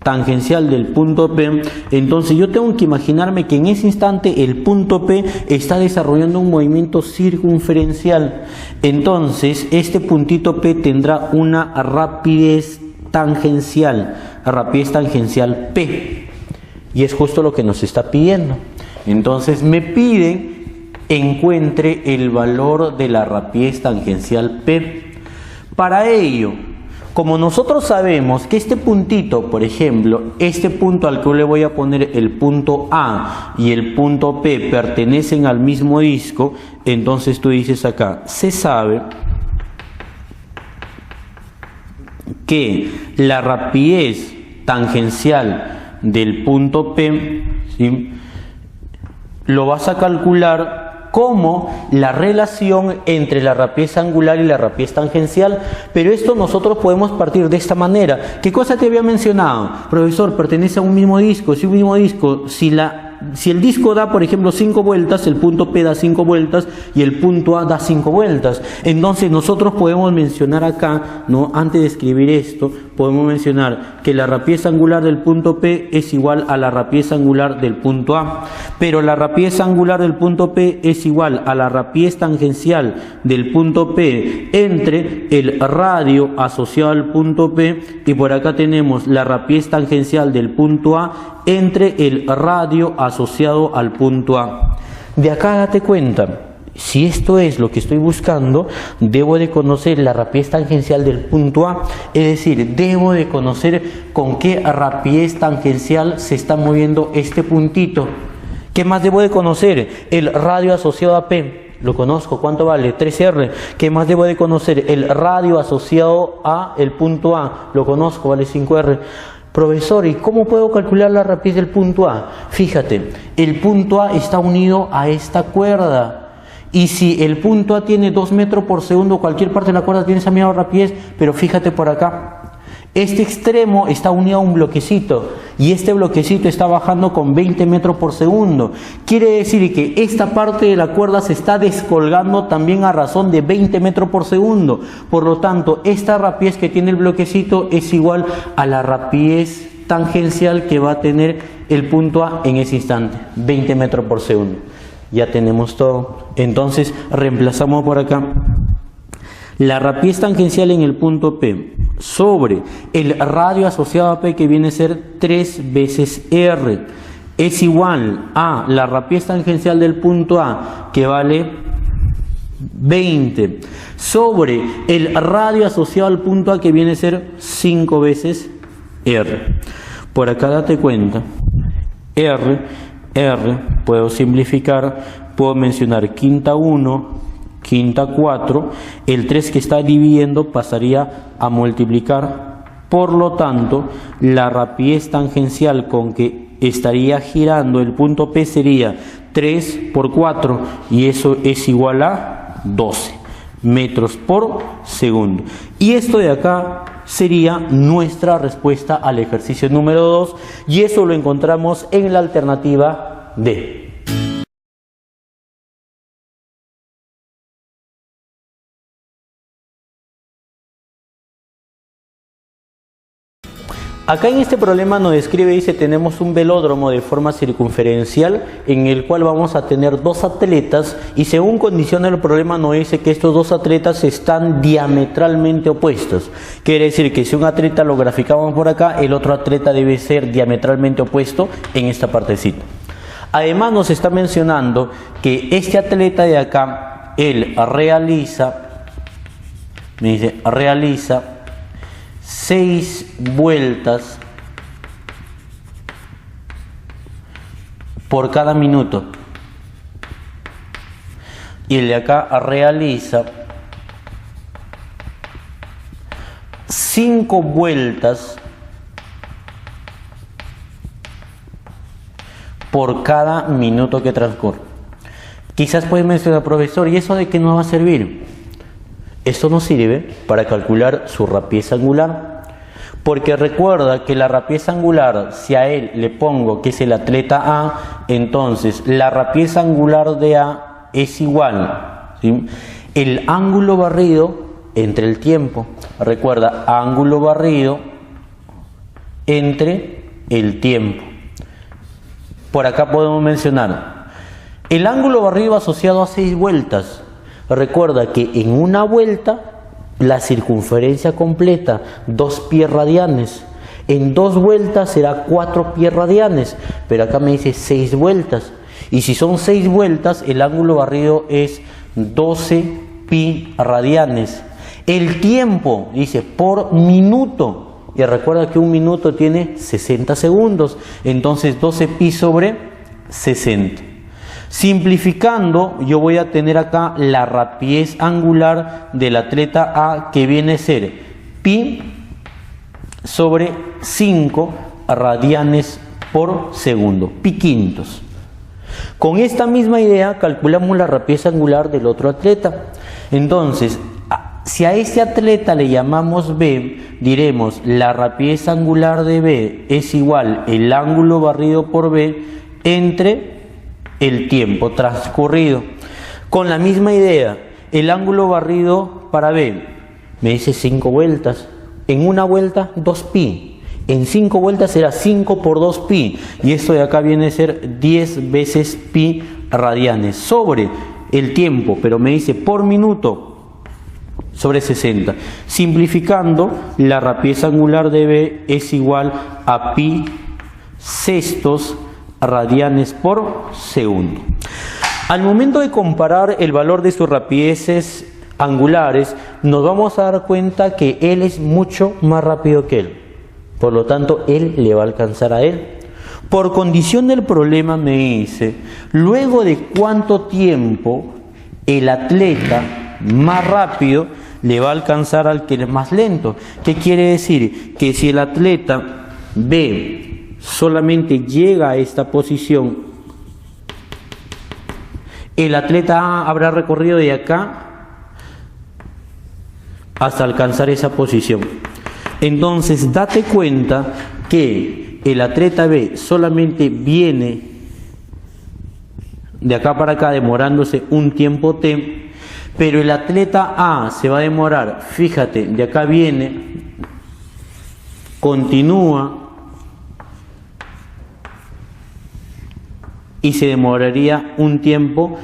tangencial del punto P, entonces yo tengo que imaginarme que en ese instante el punto P está desarrollando un movimiento circunferencial. Entonces este puntito P tendrá una rapidez tangencial P, y es justo lo que nos está pidiendo. Entonces me piden encuentre el valor de la rapidez tangencial P. Para ello, como nosotros sabemos que este puntito, por ejemplo, este punto al que yo le voy a poner el punto A y el punto P pertenecen al mismo disco, entonces tú dices acá, se sabe que la rapidez tangencial del punto P, ¿sí?, lo vas a calcular como la relación entre la rapidez angular y la rapidez tangencial, pero esto nosotros podemos partir de esta manera. ¿Qué cosa te había mencionado? Profesor, pertenece a un mismo disco. Si un mismo disco, si el disco da, por ejemplo, 5 vueltas, el punto P da 5 vueltas y el punto A da 5 vueltas. Entonces nosotros podemos mencionar acá, ¿no? Antes de escribir esto, podemos mencionar que la rapidez angular del punto P es igual a la rapidez angular del punto A, pero la rapidez angular del punto P es igual a la rapidez tangencial del punto P entre el radio asociado al punto P, y por acá tenemos la rapidez tangencial del punto A entre el radio asociado al punto A. De acá date cuenta, si esto es lo que estoy buscando, debo de conocer la rapidez tangencial del punto A, es decir, debo de conocer con qué rapidez tangencial se está moviendo este puntito. ¿Qué más debo de conocer? El radio asociado a P, lo conozco, ¿cuánto vale? 3R. ¿Qué más debo de conocer? El radio asociado a el punto A, lo conozco, vale 5R. Profesor, ¿y cómo puedo calcular la rapidez del punto A? Fíjate, el punto A está unido a esta cuerda. Y si el punto A tiene 2 metros por segundo, cualquier parte de la cuerda tiene esa misma rapidez, pero fíjate por acá. Este extremo está unido a un bloquecito y este bloquecito está bajando con 20 metros por segundo. Quiere decir que esta parte de la cuerda se está descolgando también a razón de 20 metros por segundo. Por lo tanto, esta rapidez que tiene el bloquecito es igual a la rapidez tangencial que va a tener el punto A en ese instante, 20 metros por segundo. Ya tenemos todo. Entonces, reemplazamos por acá. La rapidez tangencial en el punto P sobre el radio asociado a P, que viene a ser 3 veces R, es igual a la rapidez tangencial del punto A, que vale 20, sobre el radio asociado al punto A, que viene a ser 5 veces R. Por acá date cuenta, R, puedo simplificar, puedo mencionar quinta 1, quinta 4, el 3 que está dividiendo pasaría a multiplicar, por lo tanto la rapidez tangencial con que estaría girando el punto P sería 3 por 4 y eso es igual a 12 metros por segundo. Y esto de acá sería nuestra respuesta al ejercicio número 2 y eso lo encontramos en la alternativa D. Acá en este problema nos describe, dice, tenemos un velódromo de forma circunferencial en el cual vamos a tener 2 atletas y según condiciona el problema nos dice que estos 2 atletas están diametralmente opuestos. Quiere decir que si un atleta lo graficamos por acá, el otro atleta debe ser diametralmente opuesto en esta partecita. Además nos está mencionando que este atleta de acá, él realiza 6 vueltas por cada minuto y el de acá realiza 5 vueltas por cada minuto que transcurre. Quizás puedes mencionar, profesor, ¿y eso de qué nos va a servir? Esto nos sirve para calcular su rapidez angular, porque recuerda que la rapidez angular, si a él le pongo que es el atleta A, entonces la rapidez angular de A es igual, ¿sí?, el ángulo barrido entre el tiempo. Recuerda, ángulo barrido entre el tiempo. Por acá podemos mencionar el ángulo barrido asociado a 6 vueltas. Recuerda que en una vuelta la circunferencia completa 2 pi radianes, en 2 vueltas será 4 pi radianes, pero acá me dice 6 vueltas y si son 6 vueltas el ángulo barrido es 12 pi radianes. El tiempo dice por minuto y recuerda que un minuto tiene 60 segundos, entonces 12 pi sobre 60. Simplificando, yo voy a tener acá la rapidez angular del atleta A, que viene a ser pi sobre 5 radianes por segundo, pi quintos. Con esta misma idea calculamos la rapidez angular del otro atleta. Entonces, si a este atleta le llamamos B, diremos la rapidez angular de B es igual el ángulo barrido por B entre el tiempo transcurrido. Con la misma idea, el ángulo barrido para B me dice 5 vueltas. En una vuelta, 2pi. En 5 vueltas será 5 por 2pi. Y esto de acá viene a ser 10 veces pi radianes sobre el tiempo, pero me dice por minuto sobre 60. Simplificando, la rapidez angular de B es igual a pi sextos radianes por segundo. Al momento de comparar el valor de sus rapideces angulares, nos vamos a dar cuenta que él es mucho más rápido que él. Por lo tanto, él le va a alcanzar a él. Por condición del problema me dice, luego de cuánto tiempo el atleta más rápido le va a alcanzar al que es más lento. ¿Qué quiere decir? Que si el atleta B solamente llega a esta posición, el atleta A habrá recorrido de acá hasta alcanzar esa posición. Entonces, date cuenta que el atleta B solamente viene de acá para acá demorándose un tiempo T, pero el atleta A se va a demorar, fíjate, de acá viene, continúa y se demoraría un tiempo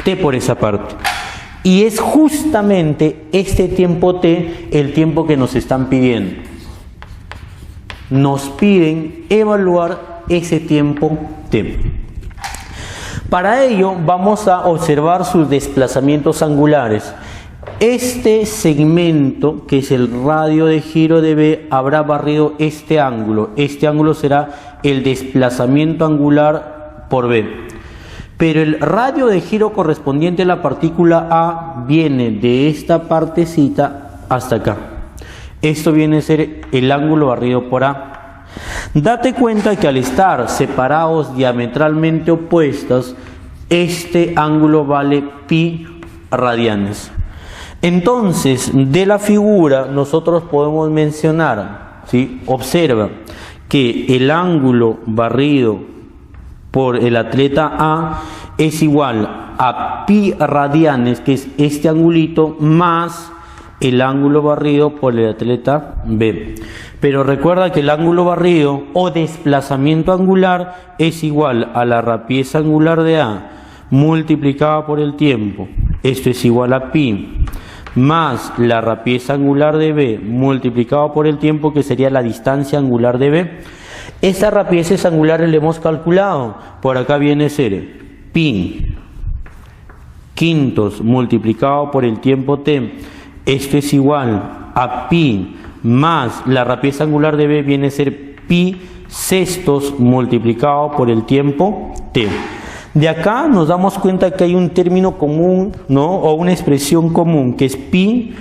T por esa parte. Y es justamente este tiempo T el tiempo que nos están pidiendo. Nos piden evaluar ese tiempo T. Para ello vamos a observar sus desplazamientos angulares. Este segmento, que es el radio de giro de B, habrá barrido este ángulo. Este ángulo será el desplazamiento angular por B. Pero el radio de giro correspondiente a la partícula A viene de esta partecita hasta acá. Esto viene a ser el ángulo barrido por A. Date cuenta que al estar separados diametralmente opuestos, este ángulo vale pi radianes. Entonces, de la figura nosotros podemos mencionar, ¿sí? Observa que el ángulo barrido por el atleta A es igual a pi radianes, que es este angulito, más el ángulo barrido por el atleta B. Pero recuerda que el ángulo barrido o desplazamiento angular es igual a la rapidez angular de A multiplicada por el tiempo. Esto es igual a pi más la rapidez angular de B multiplicado por el tiempo, que sería la distancia angular de B. Estas rapideces angulares le hemos calculado. Por acá viene a ser pi quintos multiplicado por el tiempo T. Esto es igual a pi más la rapidez angular de B viene a ser pi sextos multiplicado por el tiempo T. De acá nos damos cuenta que hay un término común, ¿no? O una expresión común, que es pi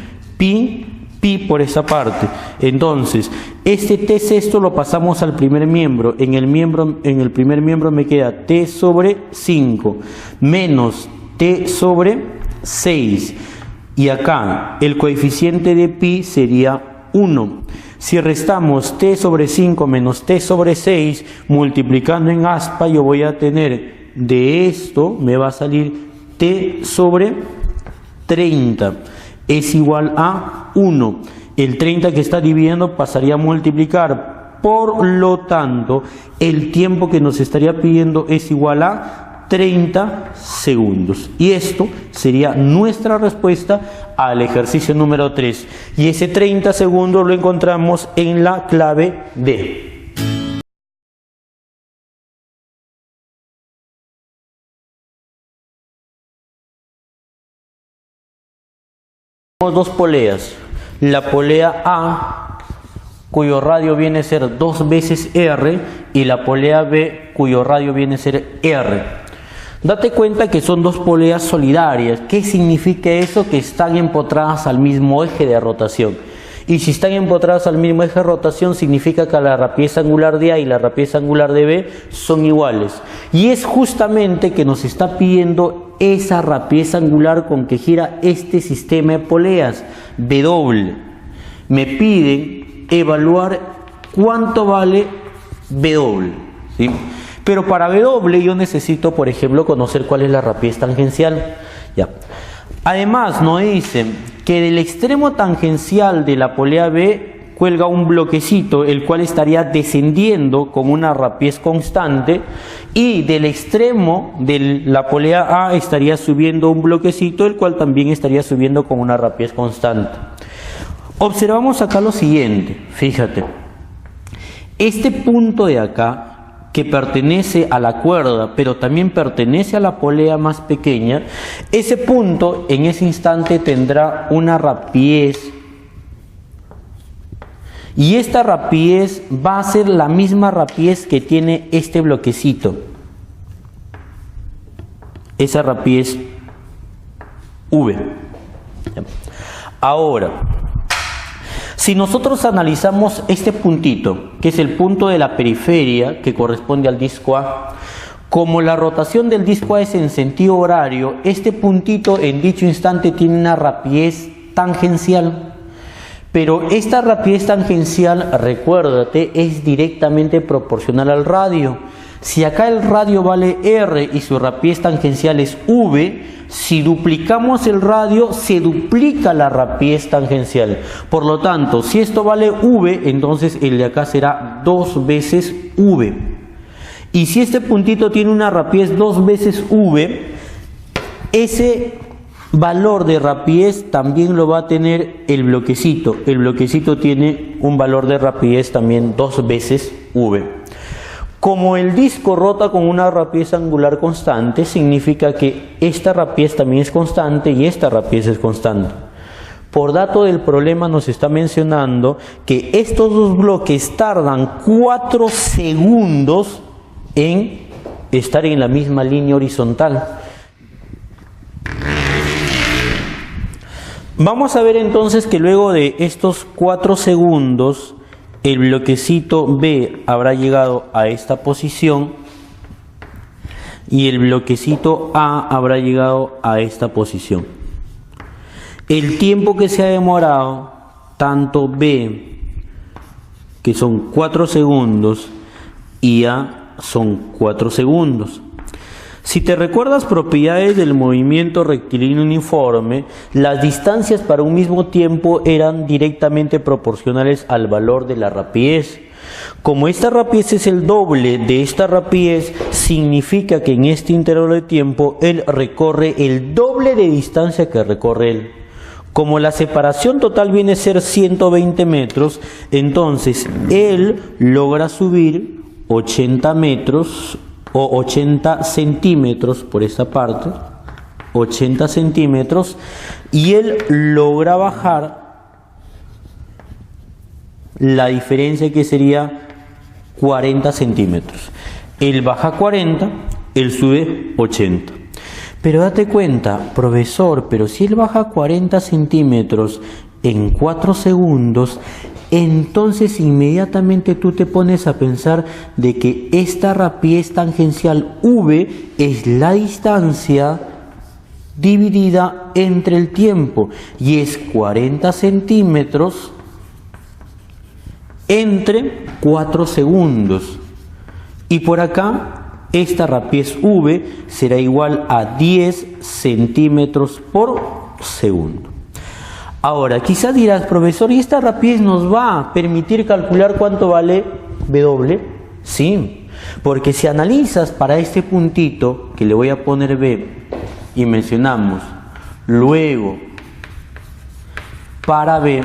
por esa parte. Entonces, este T sexto lo pasamos al primer miembro. En el primer miembro me queda T sobre 5 menos T sobre 6. Y acá el coeficiente de pi sería 1. Si restamos T sobre 5 menos T sobre 6, multiplicando en aspa, yo voy a tener de esto, me va a salir T sobre 30. Es igual a 1. El 30 que está dividiendo pasaría a multiplicar. Por lo tanto, el tiempo que nos estaría pidiendo es igual a 30 segundos. Y esto sería nuestra respuesta al ejercicio número 3. Y ese 30 segundos lo encontramos en la clave D. Tenemos dos poleas. La polea A, cuyo radio viene a ser 2 veces R, y la polea B, cuyo radio viene a ser R. Date cuenta que son dos poleas solidarias. ¿Qué significa eso? Que están empotradas al mismo eje de rotación. Y si están empotradas al mismo eje de rotación, significa que la rapidez angular de A y la rapidez angular de B son iguales. Y es justamente que nos está pidiendo esa rapidez angular con que gira este sistema de poleas, W. Me piden evaluar cuánto vale W, ¿sí? Pero para W yo necesito, por ejemplo, conocer cuál es la rapidez tangencial. Ya. Además, nos dicen que del extremo tangencial de la polea B cuelga un bloquecito, el cual estaría descendiendo con una rapidez constante, y del extremo de la polea A estaría subiendo un bloquecito, el cual también estaría subiendo con una rapidez constante. Observamos acá lo siguiente, fíjate, este punto de acá, que pertenece a la cuerda, pero también pertenece a la polea más pequeña, ese punto en ese instante tendrá una rapidez, y esta rapidez va a ser la misma rapidez que tiene este bloquecito, esa rapidez V. Ahora, si nosotros analizamos este puntito, que es el punto de la periferia que corresponde al disco A, como la rotación del disco A es en sentido horario, este puntito en dicho instante tiene una rapidez tangencial. Pero esta rapidez tangencial, recuérdate, es directamente proporcional al radio. Si acá el radio vale R y su rapidez tangencial es V, si duplicamos el radio, se duplica la rapidez tangencial. Por lo tanto, si esto vale V, entonces el de acá será 2 veces V. Y si este puntito tiene una rapidez 2 veces V, ese valor de rapidez también lo va a tener el bloquecito. El bloquecito tiene un valor de rapidez también 2 veces V. Como el disco rota con una rapidez angular constante, significa que esta rapidez también es constante y esta rapidez es constante. Por dato del problema nos está mencionando que estos dos bloques tardan 4 segundos en estar en la misma línea horizontal. Vamos a ver entonces que luego de estos 4 segundos, el bloquecito B habrá llegado a esta posición y el bloquecito A habrá llegado a esta posición. El tiempo que se ha demorado, tanto B, que son 4 segundos, y A son 4 segundos. Si te recuerdas propiedades del movimiento rectilíneo uniforme, las distancias para un mismo tiempo eran directamente proporcionales al valor de la rapidez. Como esta rapidez es el doble de esta rapidez, significa que en este intervalo de tiempo él recorre el doble de distancia que recorre él. Como la separación total viene a ser 120 metros, entonces él logra subir 80 metros o 80 centímetros por esta parte, 80 centímetros, y él logra bajar la diferencia, que sería 40 centímetros. Él baja 40, él sube 80. Pero date cuenta, profesor, pero si él baja 40 centímetros en 4 segundos, entonces inmediatamente tú te pones a pensar de que esta rapidez tangencial V es la distancia dividida entre el tiempo, y es 40 centímetros entre 4 segundos. Y por acá, esta rapidez V será igual a 10 centímetros por segundo. Ahora, quizás dirás, profesor, ¿y esta rapidez nos va a permitir calcular cuánto vale W? Sí, porque si analizas para este puntito, que le voy a poner B, y mencionamos, luego para B,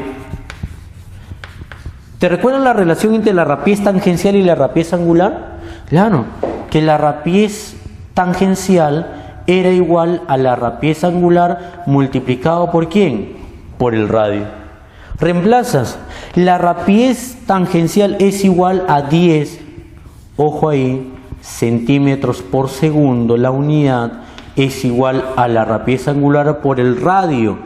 ¿te recuerdas la relación entre la rapidez tangencial y la rapidez angular? Claro, que la rapidez tangencial era igual a la rapidez angular multiplicado por ¿quién? Por el radio. Reemplazas, la rapidez tangencial es igual a 10, ojo ahí, centímetros por segundo, la unidad es igual a la rapidez angular por el radio,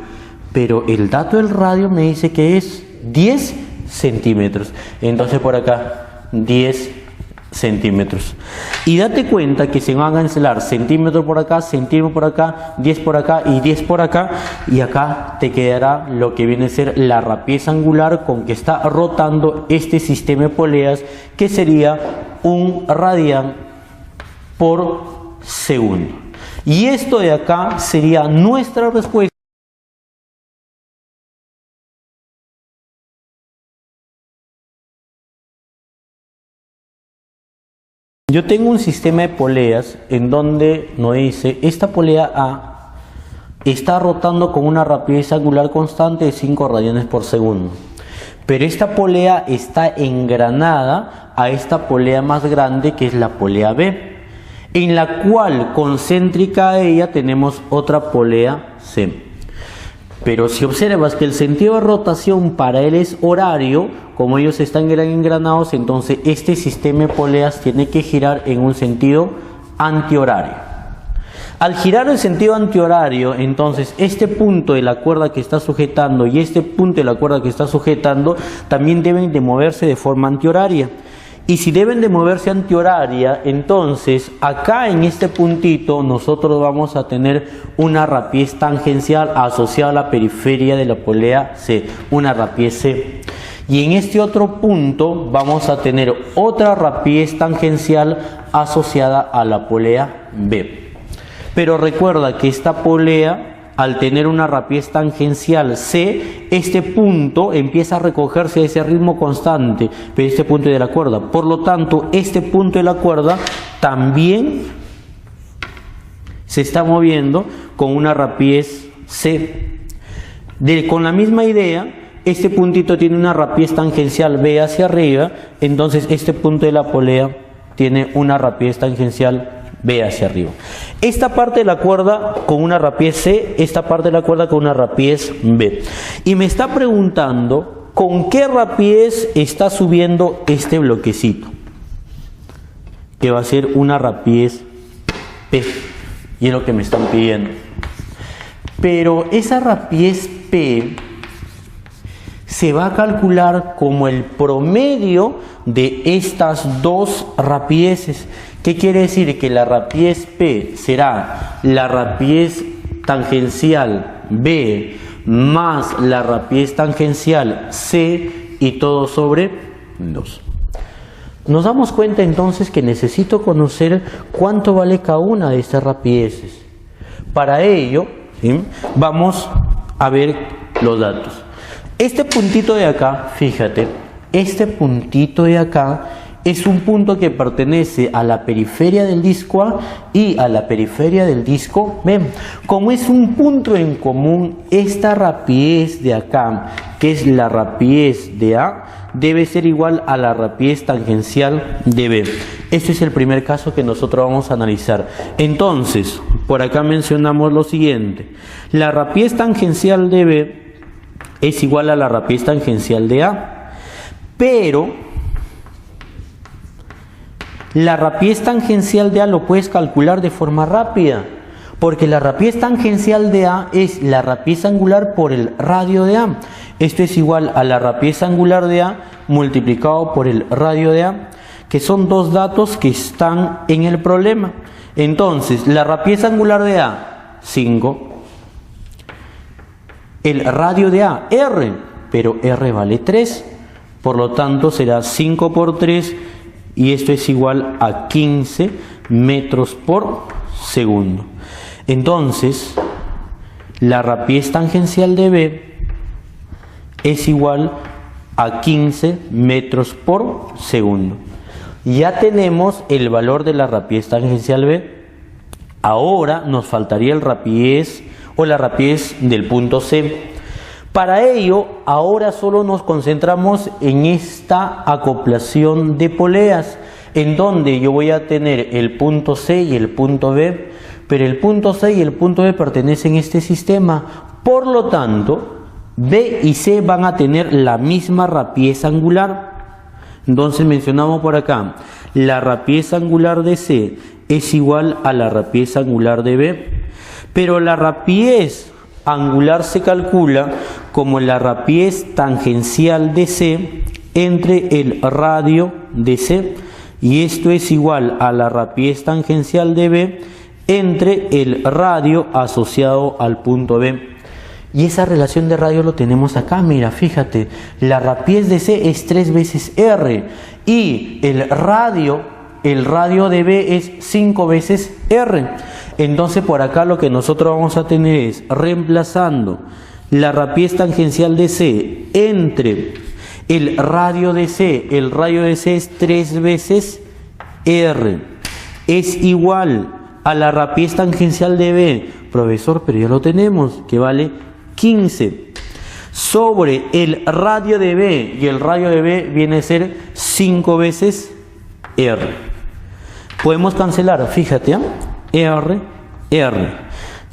pero el dato del radio me dice que es 10 centímetros. Entonces por acá 10 centímetros. Y date cuenta que se van a cancelar centímetro por acá, 10 por acá y 10 por acá. Y acá te quedará lo que viene a ser la rapidez angular con que está rotando este sistema de poleas, que sería 1 radián por segundo. Y esto de acá sería nuestra respuesta. Yo tengo un sistema de poleas en donde nos dice, esta polea A está rotando con una rapidez angular constante de 5 radianes por segundo. Pero esta polea está engranada a esta polea más grande, que es la polea B, en la cual concéntrica a ella tenemos otra polea C. Pero si observas que el sentido de rotación para él es horario, como ellos están engranados, entonces este sistema de poleas tiene que girar en un sentido antihorario. Al girar el sentido antihorario, entonces este punto de la cuerda que está sujetando y este punto de la cuerda que está sujetando también deben de moverse de forma antihoraria. Y si deben de moverse antihoraria, entonces acá en este puntito nosotros vamos a tener una rapidez tangencial asociada a la periferia de la polea C, una rapidez C. Y en este otro punto vamos a tener otra rapidez tangencial asociada a la polea B. Pero recuerda que esta polea, al tener una rapidez tangencial C, este punto empieza a recogerse a ese ritmo constante, pero este punto de la cuerda. Por lo tanto, este punto de la cuerda también se está moviendo con una rapidez C. Con la misma idea, este puntito tiene una rapidez tangencial B hacia arriba, entonces este punto de la polea tiene una rapidez tangencial B hacia arriba. Esta parte de la cuerda con una rapidez C, esta parte de la cuerda con una rapidez B. Y me está preguntando con qué rapidez está subiendo este bloquecito, que va a ser una rapidez P, y es lo que me están pidiendo. Pero esa rapidez P se va a calcular como el promedio de estas dos rapideces. ¿Qué quiere decir? Que la rapidez P será la rapidez tangencial B más la rapidez tangencial C y todo sobre 2. Nos damos cuenta entonces que necesito conocer cuánto vale cada una de estas rapideces. Para ello, ¿sí?, vamos a ver los datos. Este puntito de acá, fíjate, este puntito de acá es un punto que pertenece a la periferia del disco A y a la periferia del disco B. Como es un punto en común, esta rapidez de acá, que es la rapidez de A, debe ser igual a la rapidez tangencial de B. Este es el primer caso que nosotros vamos a analizar. Entonces, por acá mencionamos lo siguiente. La rapidez tangencial de B es igual a la rapidez tangencial de A, pero la rapidez tangencial de A lo puedes calcular de forma rápida, porque la rapidez tangencial de A es la rapidez angular por el radio de A. Esto es igual a la rapidez angular de A multiplicado por el radio de A, que son dos datos que están en el problema. Entonces, la rapidez angular de A, 5. El radio de A, R, pero R vale 3. Por lo tanto, será 5 por 3. Y esto es igual a 15 metros por segundo. Entonces, la rapidez tangencial de B es igual a 15 metros por segundo. Ya tenemos el valor de la rapidez tangencial B. Ahora nos faltaría el rapidez o la rapidez del punto C. Para ello, ahora solo nos concentramos en esta acoplación de poleas, en donde yo voy a tener el punto C y el punto B, pero el punto C y el punto B pertenecen a este sistema. Por lo tanto, B y C van a tener la misma rapidez angular. Entonces mencionamos por acá, la rapidez angular de C es igual a la rapidez angular de B, pero la rapidez angular se calcula como la rapidez tangencial de C entre el radio de C, y esto es igual a la rapidez tangencial de B entre el radio asociado al punto B. Y esa relación de radio lo tenemos acá, mira, fíjate, la rapidez de C es 3 veces R y el radio de B es 5 veces R. Entonces por acá lo que nosotros vamos a tener es, reemplazando la rapidez tangencial de C entre el radio de C es 3 veces R, es igual a la rapidez tangencial de B, profesor, pero ya lo tenemos, que vale 15, sobre el radio de B, y el radio de B viene a ser 5 veces R. Podemos cancelar, fíjate, R,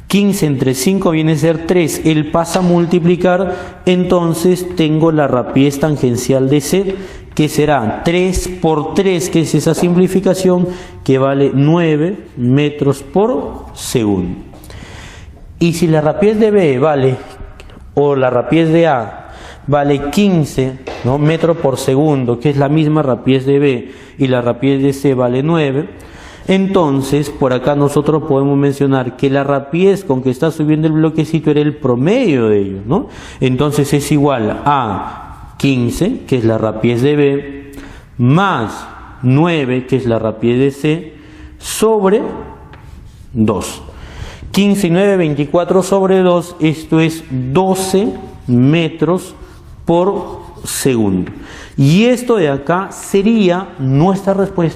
15 entre 5 viene a ser 3, él pasa a multiplicar, entonces tengo la rapidez tangencial de C, que será 3 por 3, que es esa simplificación, que vale 9 metros por segundo. Y si la rapidez de B vale, o la rapidez de A vale 15, ¿no?, metros por segundo, que es la misma rapidez de B, y la rapidez de C vale 9, entonces por acá nosotros podemos mencionar que la rapidez con que está subiendo el bloquecito era el promedio de ellos, ¿no? Entonces es igual a 15, que es la rapidez de B, más 9, que es la rapidez de C, sobre 2. 15 y 9, 24 sobre 2, esto es 12 metros por segundo. Y esto de acá sería nuestra respuesta.